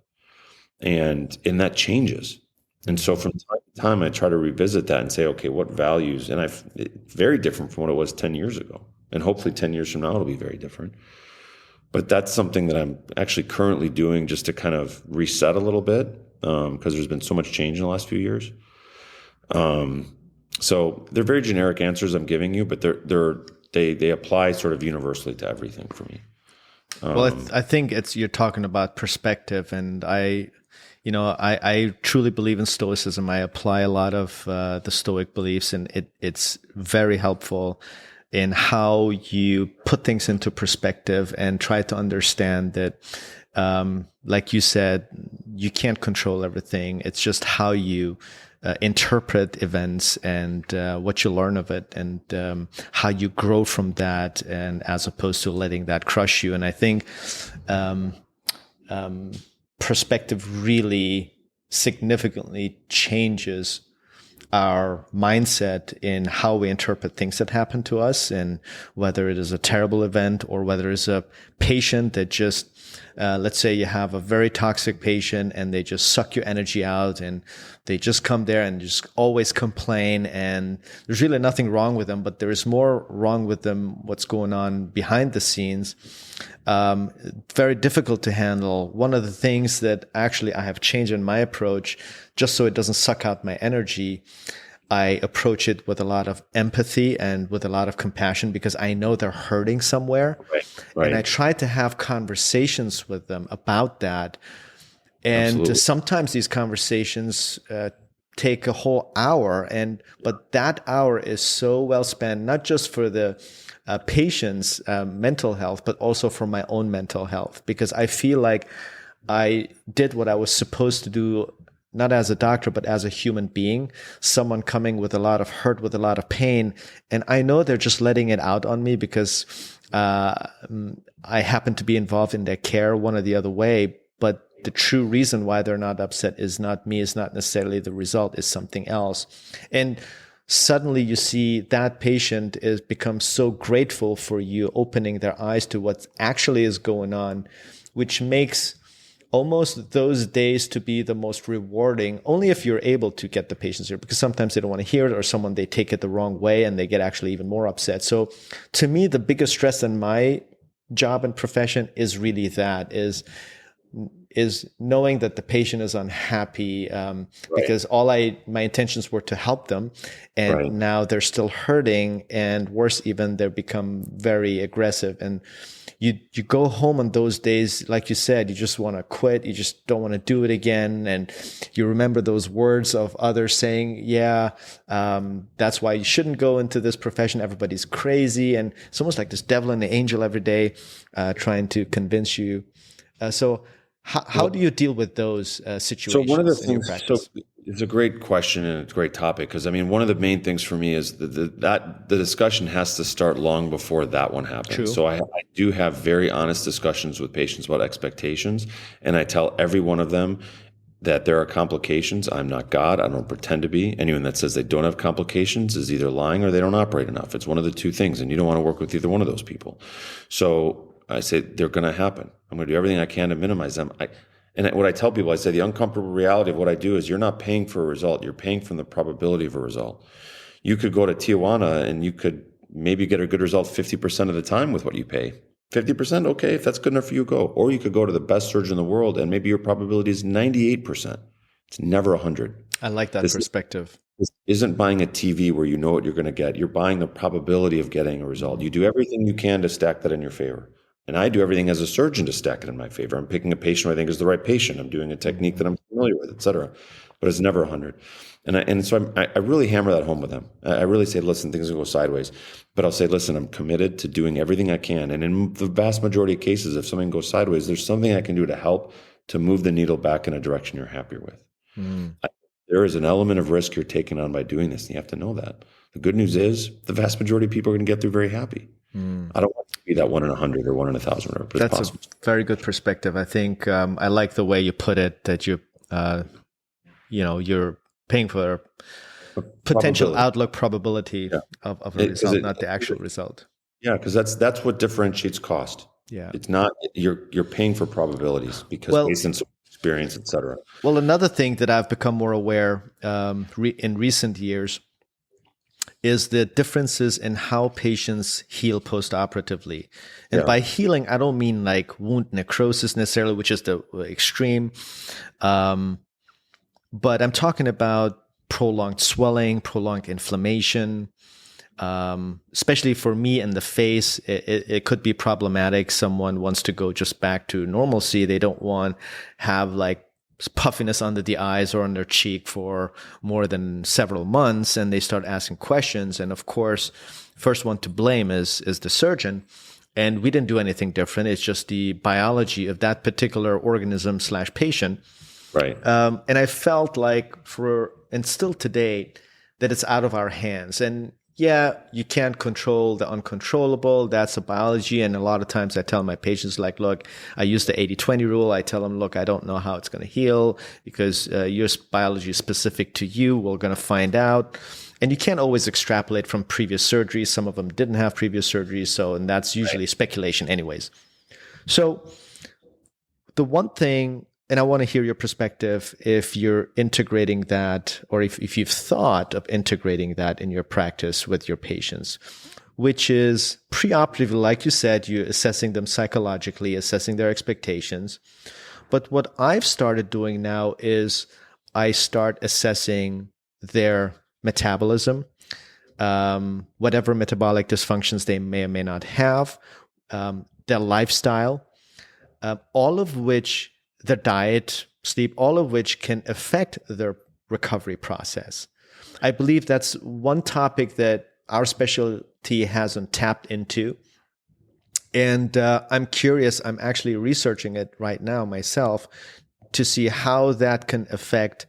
And that changes. And so from time to time, I try to revisit that and say, okay, what values? And it's very different from what it was 10 years ago. And hopefully 10 years from now, it'll be very different. But that's something that I'm actually currently doing just to kind of reset a little bit, because there's been so much change in the last few years. So they're very generic answers I'm giving you, but they apply sort of universally to everything for me. Well, I think you're talking about perspective, and I truly believe in Stoicism. I apply a lot of the Stoic beliefs, and it's very helpful in how you put things into perspective and try to understand that, like you said, you can't control everything. It's just how you interpret events and what you learn of it, and how you grow from that, and as opposed to letting that crush you. And I think perspective really significantly changes our mindset in how we interpret things that happen to us, and whether it is a terrible event or whether it's a patient that just, let's say you have a very toxic patient and they just suck your energy out, and they just come there and just always complain, and there's really nothing wrong with them, but there is more wrong with them, what's going on behind the scenes. Very difficult to handle. One of the things that actually I have changed in my approach, just so it doesn't suck out my energy, I approach it with a lot of empathy and with a lot of compassion, because I know they're hurting somewhere. Right. And I try to have conversations with them about that. And Absolutely. Sometimes these conversations take a whole hour, but that hour is so well spent, not just for the patient's mental health, but also for my own mental health, because I feel like I did what I was supposed to do, not as a doctor, but as a human being, someone coming with a lot of hurt, with a lot of pain. And I know they're just letting it out on me because I happen to be involved in their care one or the other way. But the true reason why they're not upset is not me, is not necessarily the result, is something else. And suddenly you see that patient is becomes so grateful for you opening their eyes to what actually is going on, which makes almost those days to be the most rewarding, only if you're able to get the patients here, because sometimes they don't want to hear it, or they take it the wrong way and they get actually even more upset. So to me, the biggest stress in my job and profession is really that, is knowing that the patient is unhappy, because my intentions were to help them, and now they're still hurting, and worse even, they become very aggressive. And you go home on those days, like you said, you just want to quit. You just don't want to do it again. And you remember those words of others saying, that's why you shouldn't go into this profession. Everybody's crazy. And it's almost like this devil and the angel every day, trying to convince you. So how do you deal with those situations? So one of the things, it's a great question, and it's a great topic, because I mean, one of the main things for me is that the discussion has to start long before that one happens. True. So I do have very honest discussions with patients about expectations, and I tell every one of them that there are complications. I'm not God. I don't pretend to be. Anyone that says they don't have complications is either lying or they don't operate enough. It's one of the two things, and you don't want to work with either one of those people. So I say they're going to happen. I'm going to do everything I can to minimize them. And what I tell people, I say the uncomfortable reality of what I do is you're not paying for a result. You're paying from the probability of a result. You could go to Tijuana and you could maybe get a good result 50% of the time with what you pay. 50%, okay, if that's good enough for you, go. Or you could go to the best surgeon in the world and maybe your probability is 98%. It's never 100. I like that perspective. This isn't buying a TV where you know what you're going to get. You're buying the probability of getting a result. You do everything you can to stack that in your favor. And I do everything as a surgeon to stack it in my favor. I'm picking a patient who I think is the right patient. I'm doing a technique that I'm familiar with, et cetera. But it's never 100. So I really hammer that home with them. I really say, listen, things will go sideways. But I'll say, listen, I'm committed to doing everything I can. And in the vast majority of cases, if something goes sideways, there's something I can do to help to move the needle back in a direction you're happier with. There is an element of risk you're taking on by doing this. And you have to know that. The good news is the vast majority of people are going to get through very happy. I don't want to be that 1 in 100 or 1 in 1,000, whatever. But that's a very good perspective. I think I like the way you put it, that you're paying for potential outlook probability of a result, not the actual result. Yeah, because that's what differentiates cost. Yeah, it's not you're paying for probabilities based on experience, et cetera. Well, another thing that I've become more aware in recent years is the differences in how patients heal postoperatively. And Yeah. by healing, I don't mean like wound necrosis necessarily, which is the extreme. But I'm talking about prolonged swelling, prolonged inflammation. Especially for me in the face, it could be problematic. Someone wants to go just back to normalcy. They don't want have like puffiness under the eyes or on their cheek for more than several months, and they start asking questions. And of course, first one to blame is the surgeon. And we didn't do anything different. It's just the biology of that particular organism / patient. Right. And I felt like and still today, that it's out of our hands. And yeah, you can't control the uncontrollable. That's a biology. And a lot of times I tell my patients, like, look, I use the 80-20 rule. I tell them, look, I don't know how it's going to heal because your biology is specific to you. We're going to find out. And you can't always extrapolate from previous surgeries. Some of them didn't have previous surgeries. And that's usually speculation anyways. So the one thing, and I want to hear your perspective if you're integrating that, or if you've thought of integrating that in your practice with your patients, which is preoperatively, like you said, you're assessing them psychologically, assessing their expectations. But what I've started doing now is I start assessing their metabolism, whatever metabolic dysfunctions they may or may not have, their lifestyle, all of which, their diet, sleep, all of which can affect their recovery process. I believe that's one topic that our specialty hasn't tapped into. And I'm curious, I'm actually researching it right now myself to see how that can affect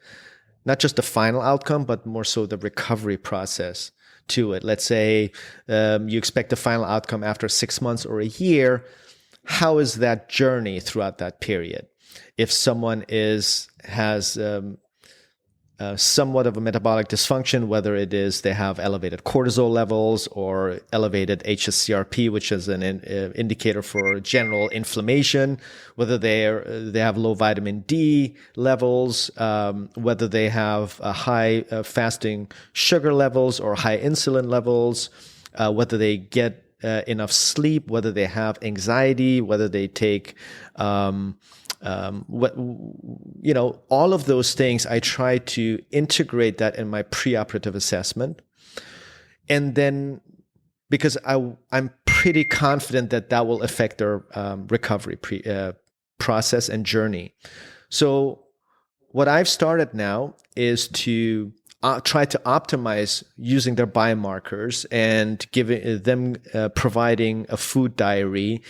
not just the final outcome, but more so the recovery process to it. Let's say you expect the final outcome after 6 months or a year. How is that journey throughout that period? If someone has somewhat of a metabolic dysfunction, whether it is they have elevated cortisol levels or elevated HSCRP, which is an indicator for general inflammation, whether they have low vitamin D levels, whether they have high fasting sugar levels or high insulin levels, whether they get enough sleep, whether they have anxiety, whether they take all of those things. I try to integrate that in my preoperative assessment. And then, because I'm pretty confident that will affect their recovery process and journey. So what I've started now is to try to optimize using their biomarkers and giving them, providing a food diary,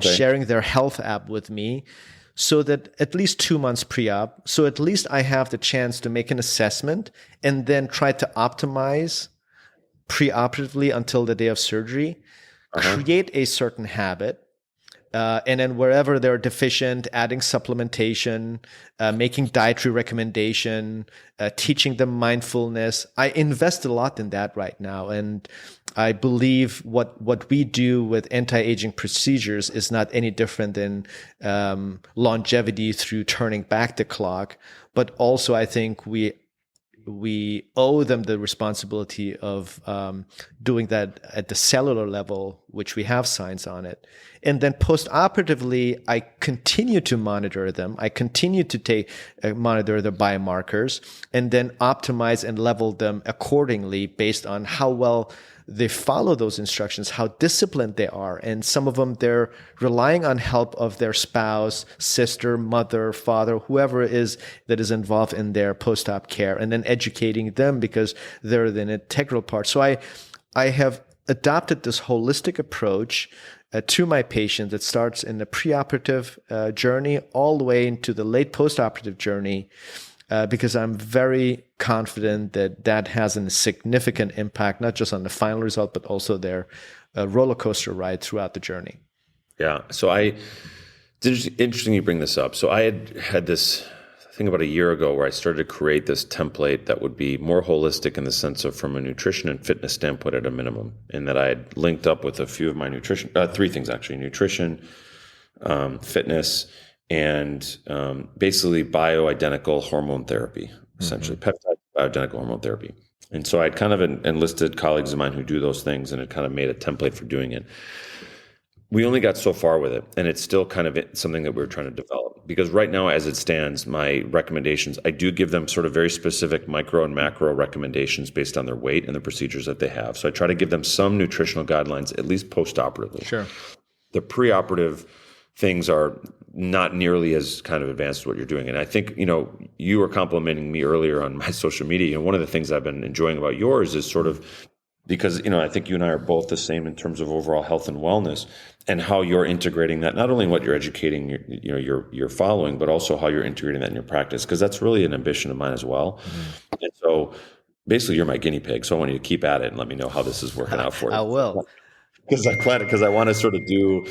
sharing their health app with me, so that at least 2 months pre-op, so at least I have the chance to make an assessment and then try to optimize pre-operatively until the day of surgery, create a certain habit, and then wherever they're deficient, adding supplementation, making dietary recommendation, teaching them mindfulness. I invest a lot in that right now. And I believe what we do with anti-aging procedures is not any different than longevity through turning back the clock. But also I think we owe them the responsibility of doing that at the cellular level, which we have science on it. And then post-operatively, I continue to monitor them. I continue to monitor the biomarkers and then optimize and level them accordingly based on how well they follow those instructions, how disciplined they are. And some of them, they're relying on help of their spouse, sister, mother, father, whoever it is that is involved in their post-op care, and then educating them because they're an integral part. So I have adopted this holistic approach to my patients that starts in the preoperative journey all the way into the late postoperative journey, because I'm very confident that has a significant impact, not just on the final result, but also their roller coaster ride throughout the journey. Yeah. So it's interesting you bring this up. So I had this thing about a year ago where I started to create this template that would be more holistic in the sense of from a nutrition and fitness standpoint at a minimum, and that I had linked up with a few of my nutrition, 3 things actually: nutrition, fitness, and basically bioidentical hormone therapy, essentially peptide bioidentical hormone therapy. And so I'd kind of enlisted colleagues of mine who do those things and had kind of made a template for doing it. We only got so far with it, and it's still kind of something that we're trying to develop. Because right now, as it stands, my recommendations, I do give them sort of very specific micro and macro recommendations based on their weight and the procedures that they have. So I try to give them some nutritional guidelines, at least post-operatively. Sure. The preoperative things are not nearly as kind of advanced as what you're doing. And I think, you were complimenting me earlier on my social media. And one of the ththings I've been enjoying about yours is sort of because, I think you and I are both the same in terms of overall health and wellness and how you're integrating that, not only in what you're educating your following, but also how you're integrating that in your practice. Because that's really an ambition of mine as well. Mm-hmm. And so basically you're my guinea pig. So I want you to keep at it and let me know how this is working out for you. I will. Because I want to sort of do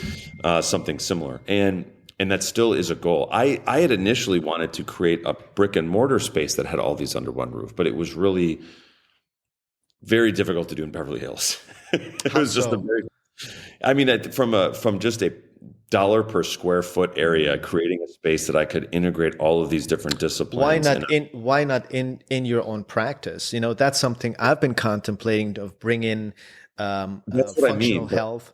something similar. And that still is a goal. I had initially wanted to create a brick and mortar space that had all these under one roof, but it was really very difficult to do in Beverly Hills. It was just from just a dollar per square foot area, creating a space that I could integrate all of these different disciplines. Why not in your own practice? That's something I've been contemplating of bringing that's what functional health.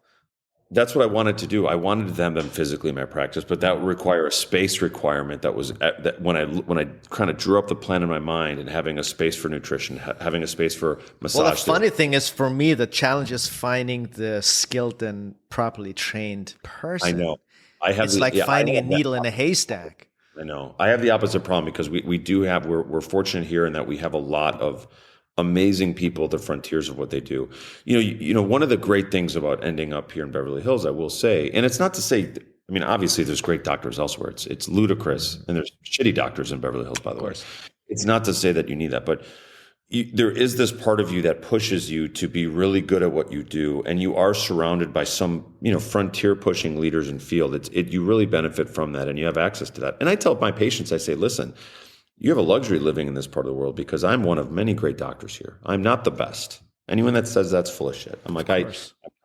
That's what I wanted to do. I wanted them physically in my practice, but that would require a space requirement. That was that when I kind of drew up the plan in my mind and having a space for nutrition, having a space for massage. Well, the funny thing is, for me, the challenge is finding the skilled and properly trained person. I know. It's like finding a needle in a haystack. I know. I have the opposite problem because we're fortunate here in that we have a lot of amazing people at the frontiers of what they do. One of the great things about ending up here in Beverly Hills, I will say, and it's not to say, obviously there's great doctors elsewhere. It's ludicrous. And there's shitty doctors in Beverly Hills, by the way. It's not to say that you need that, but there is this part of you that pushes you to be really good at what you do. And you are surrounded by some, frontier pushing leaders in field. You really benefit from that and you have access to that. And I tell my patients, I say, listen, you have a luxury living in this part of the world because I'm one of many great doctors here. I'm not the best. Anyone that says that's full of shit. I'm like, I'm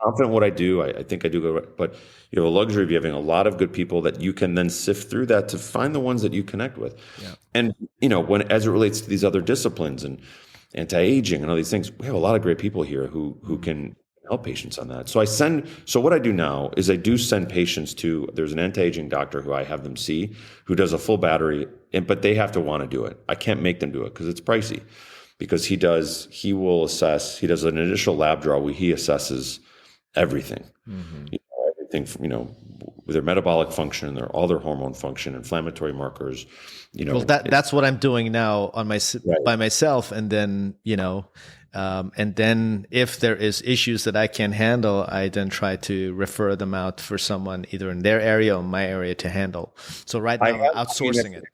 confident in what I do. I think I do good, but you have a luxury of having a lot of good people that you can then sift through that to find the ones that you connect with. Yeah. And, as it relates to these other disciplines and anti-aging and all these things, we have a lot of great people here who can help patients on that. So what I do now is I do send patients there's an anti-aging doctor who I have them see, who does a full battery, but they have to want to do it. I can't make them do it because it's pricey, because he will assess, he does an initial lab draw where he assesses everything, everything from, their metabolic function, all their hormone function, inflammatory markers, Well, that's what I'm doing now by myself. And then, and then if there is issues that I can handle, I then try to refer them out for someone either in their area or my area to handle. So right now, I'm outsourcing it.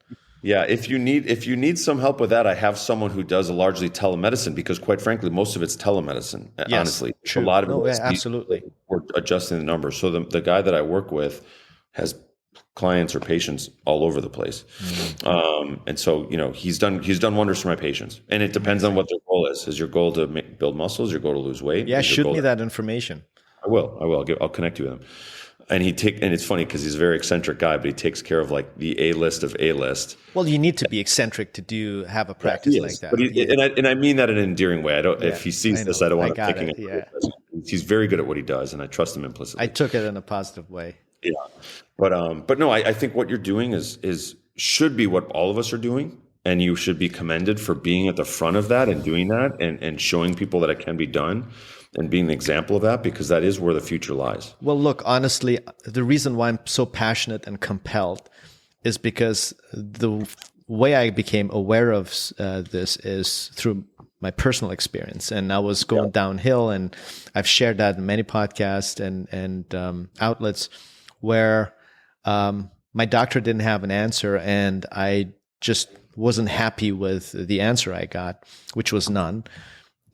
Yeah, if you need some help with that, I have someone who does largely telemedicine because, quite frankly, most of it's telemedicine. Yes, honestly, true. A lot of absolutely. We're adjusting the numbers. So the guy that I work with has clients or patients all over the place, and so he's done wonders for my patients. And it depends on what their goal is. Is your goal to build muscles? Your goal to lose weight? Yeah, shoot me that information. I will. I'll connect you with him. And it's funny because he's a very eccentric guy, but he takes care of like the A list of A list. Well, you need to be eccentric to have a practice like that. But and I mean that in an endearing way. If he sees this, I don't want to pick him. Yeah. He's very good at what he does, and I trust him implicitly. I took it in a positive way. Yeah, but no, I think what you're doing should be what all of us are doing, and you should be commended for being at the front of that and doing that and showing people that it can be done. And being an example of that, because that is where the future lies. Well, look, honestly, the reason why I'm so passionate and compelled is because the way I became aware of this is through my personal experience. And I was going downhill, and I've shared that in many podcasts and outlets where my doctor didn't have an answer, and I just wasn't happy with the answer I got, which was none.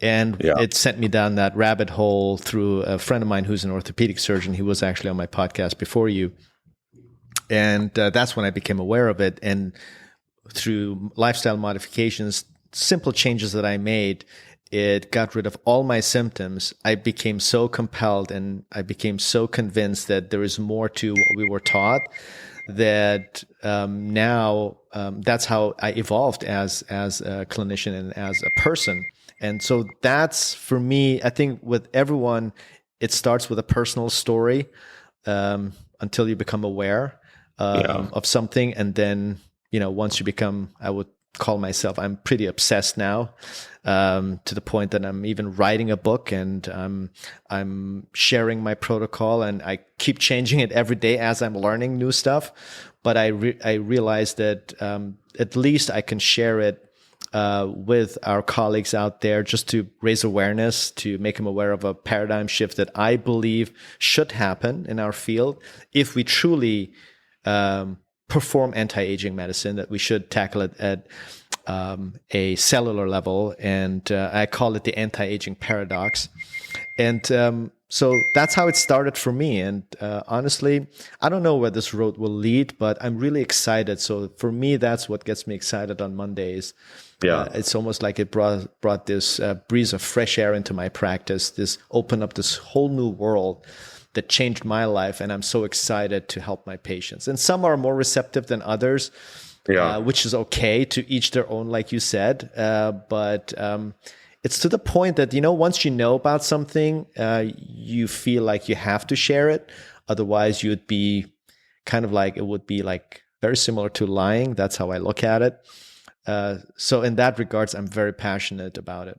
And it sent me down that rabbit hole through a friend of mine who's an orthopedic surgeon. He was actually on my podcast before you. And that's when I became aware of it. And through lifestyle modifications, simple changes that I made, it got rid of all my symptoms. I became so compelled and I became so convinced that there is more to what we were taught, that now that's how I evolved as a clinician and as a person. And so that's, for me, I think with everyone, it starts with a personal story until you become aware of something. And then, once you become, I would call myself, I'm pretty obsessed now, to the point that I'm even writing a book, and I'm sharing my protocol, and I keep changing it every day as I'm learning new stuff. But I realize that at least I can share it with our colleagues out there, just to raise awareness, to make them aware of a paradigm shift that I believe should happen in our field if we truly perform anti-aging medicine, that we should tackle it at a cellular level. And I call it the anti-aging paradox. And so that's how it started for me. And honestly, I don't know where this road will lead, but I'm really excited. So for me, that's what gets me excited on Mondays. Yeah. It's almost like it brought this breeze of fresh air into my practice, this opened up this whole new world that changed my life. And I'm so excited to help my patients. And some are more receptive than others, which is okay, to each their own, like you said. But it's to the point that, once you know about something, you feel like you have to share it. Otherwise, you'd be kind of like, it would be like very similar to lying. That's how I look at it. So in that regards, I'm very passionate about it.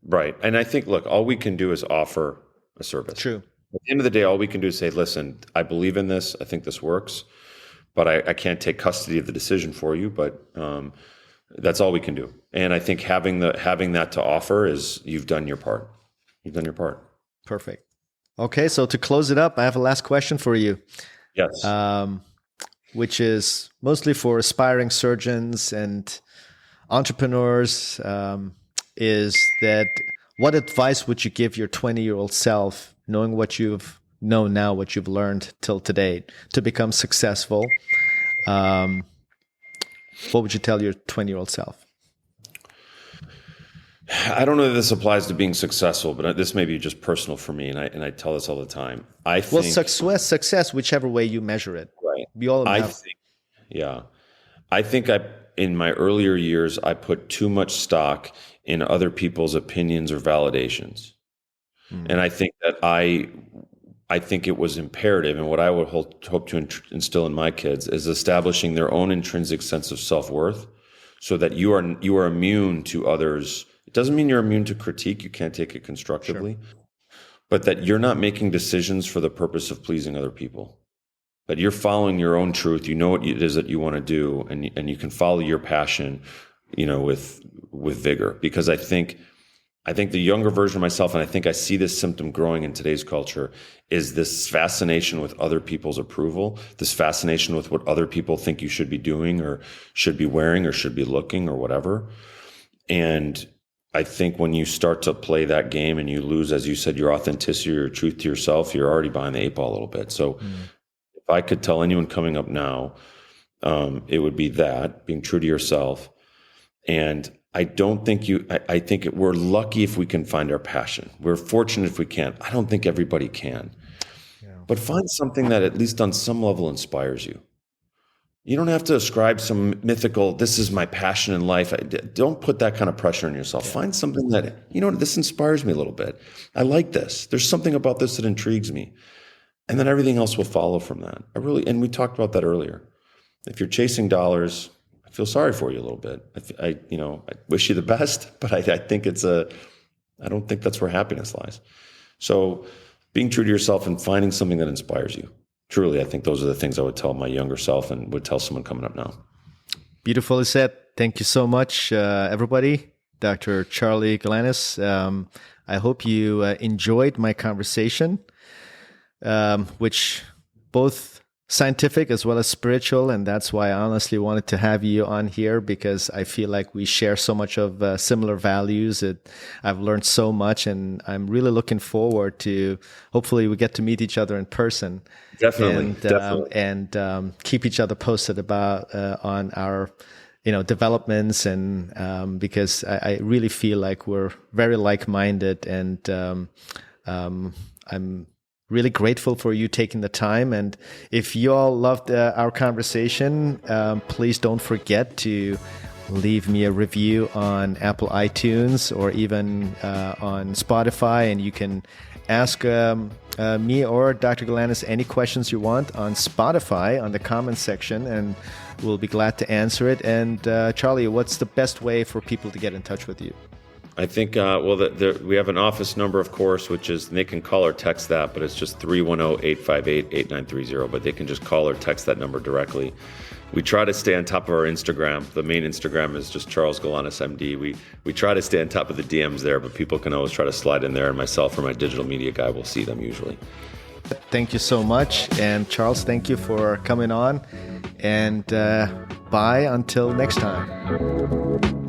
Right. And I think, look, all we can do is offer a service. True. At the end of the day, all we can do is say, listen, I believe in this. I think this works, but I can't take custody of the decision for you. But that's all we can do. And I think having that to offer is, you've done your part. You've done your part. Perfect. Okay. So to close it up, I have a last question for you. Yes. Which is mostly for aspiring surgeons and entrepreneurs, is that, what advice would you give your 20-year-old self, knowing what you've known now, what you've learned till today, to become successful? What would you tell your 20-year-old self? I don't know if this applies to being successful, but this may be just personal for me, and I tell this all the time. I think, success, whichever way you measure it. Right. We all have. I think in my earlier years, I put too much stock in other people's opinions or validations. And I think that I think it was imperative, and what I would hope to instill in my kids is establishing their own intrinsic sense of self-worth, so that you are immune to others. It doesn't mean you're immune to critique. You can't take it constructively, but that you're not making decisions for the purpose of pleasing other people. That you're following your own truth. You know what it is that you want to do, and you can follow your passion, with vigor. Because I think the younger version of myself, and I think I see this symptom growing in today's culture, is this fascination with other people's approval, this fascination with what other people think you should be doing or should be wearing or should be looking or whatever. And I think when you start to play that game and you lose, as you said, your authenticity, your truth to yourself, you're already behind the eight ball a little bit. So if I could tell anyone coming up now, it would be that, being true to yourself. And I don't think I think we're lucky if we can find our passion. We're fortunate if we can. I don't think everybody can. Yeah. But find something that at least on some level inspires you. You don't have to ascribe some mythical, this is my passion in life. Don't put that kind of pressure on yourself. Yeah. Find something that, this inspires me a little bit. I like this. There's something about this that intrigues me. And then everything else will follow from that. And we talked about that earlier. If you're chasing dollars, I feel sorry for you a little bit. I wish you the best, but I think I don't think that's where happiness lies. So being true to yourself and finding something that inspires you. Truly, I think those are the things I would tell my younger self and would tell someone coming up now. Beautifully said. Thank you so much, everybody. Dr. Charlie Galanis. I hope you enjoyed my conversation, which both scientific as well as spiritual. And that's why I honestly wanted to have you on here, because I feel like we share so much of similar values. I've learned so much, and I'm really looking forward to, hopefully we get to meet each other in person. Definitely. And keep each other posted about on our developments, and because I really feel like we're very like-minded, and I'm really grateful for you taking the time. And if you all loved our conversation, please don't forget to leave me a review on Apple iTunes or even on Spotify, and you can ask me or Dr. Galanis any questions you want on Spotify on the comments section, and we'll be glad to answer it. And Charlie, what's the best way for people to get in touch with you? I think, we have an office number, of course, which is, they can call or text that, but it's just 310-858-8930, but they can just call or text that number directly. We try to stay on top of our Instagram. The main Instagram is just Charles Galanis, MD. We try to stay on top of the DMs there, but people can always try to slide in there, and myself or my digital media guy will see them usually. Thank you so much. And Charles, thank you for coming on. And bye until next time.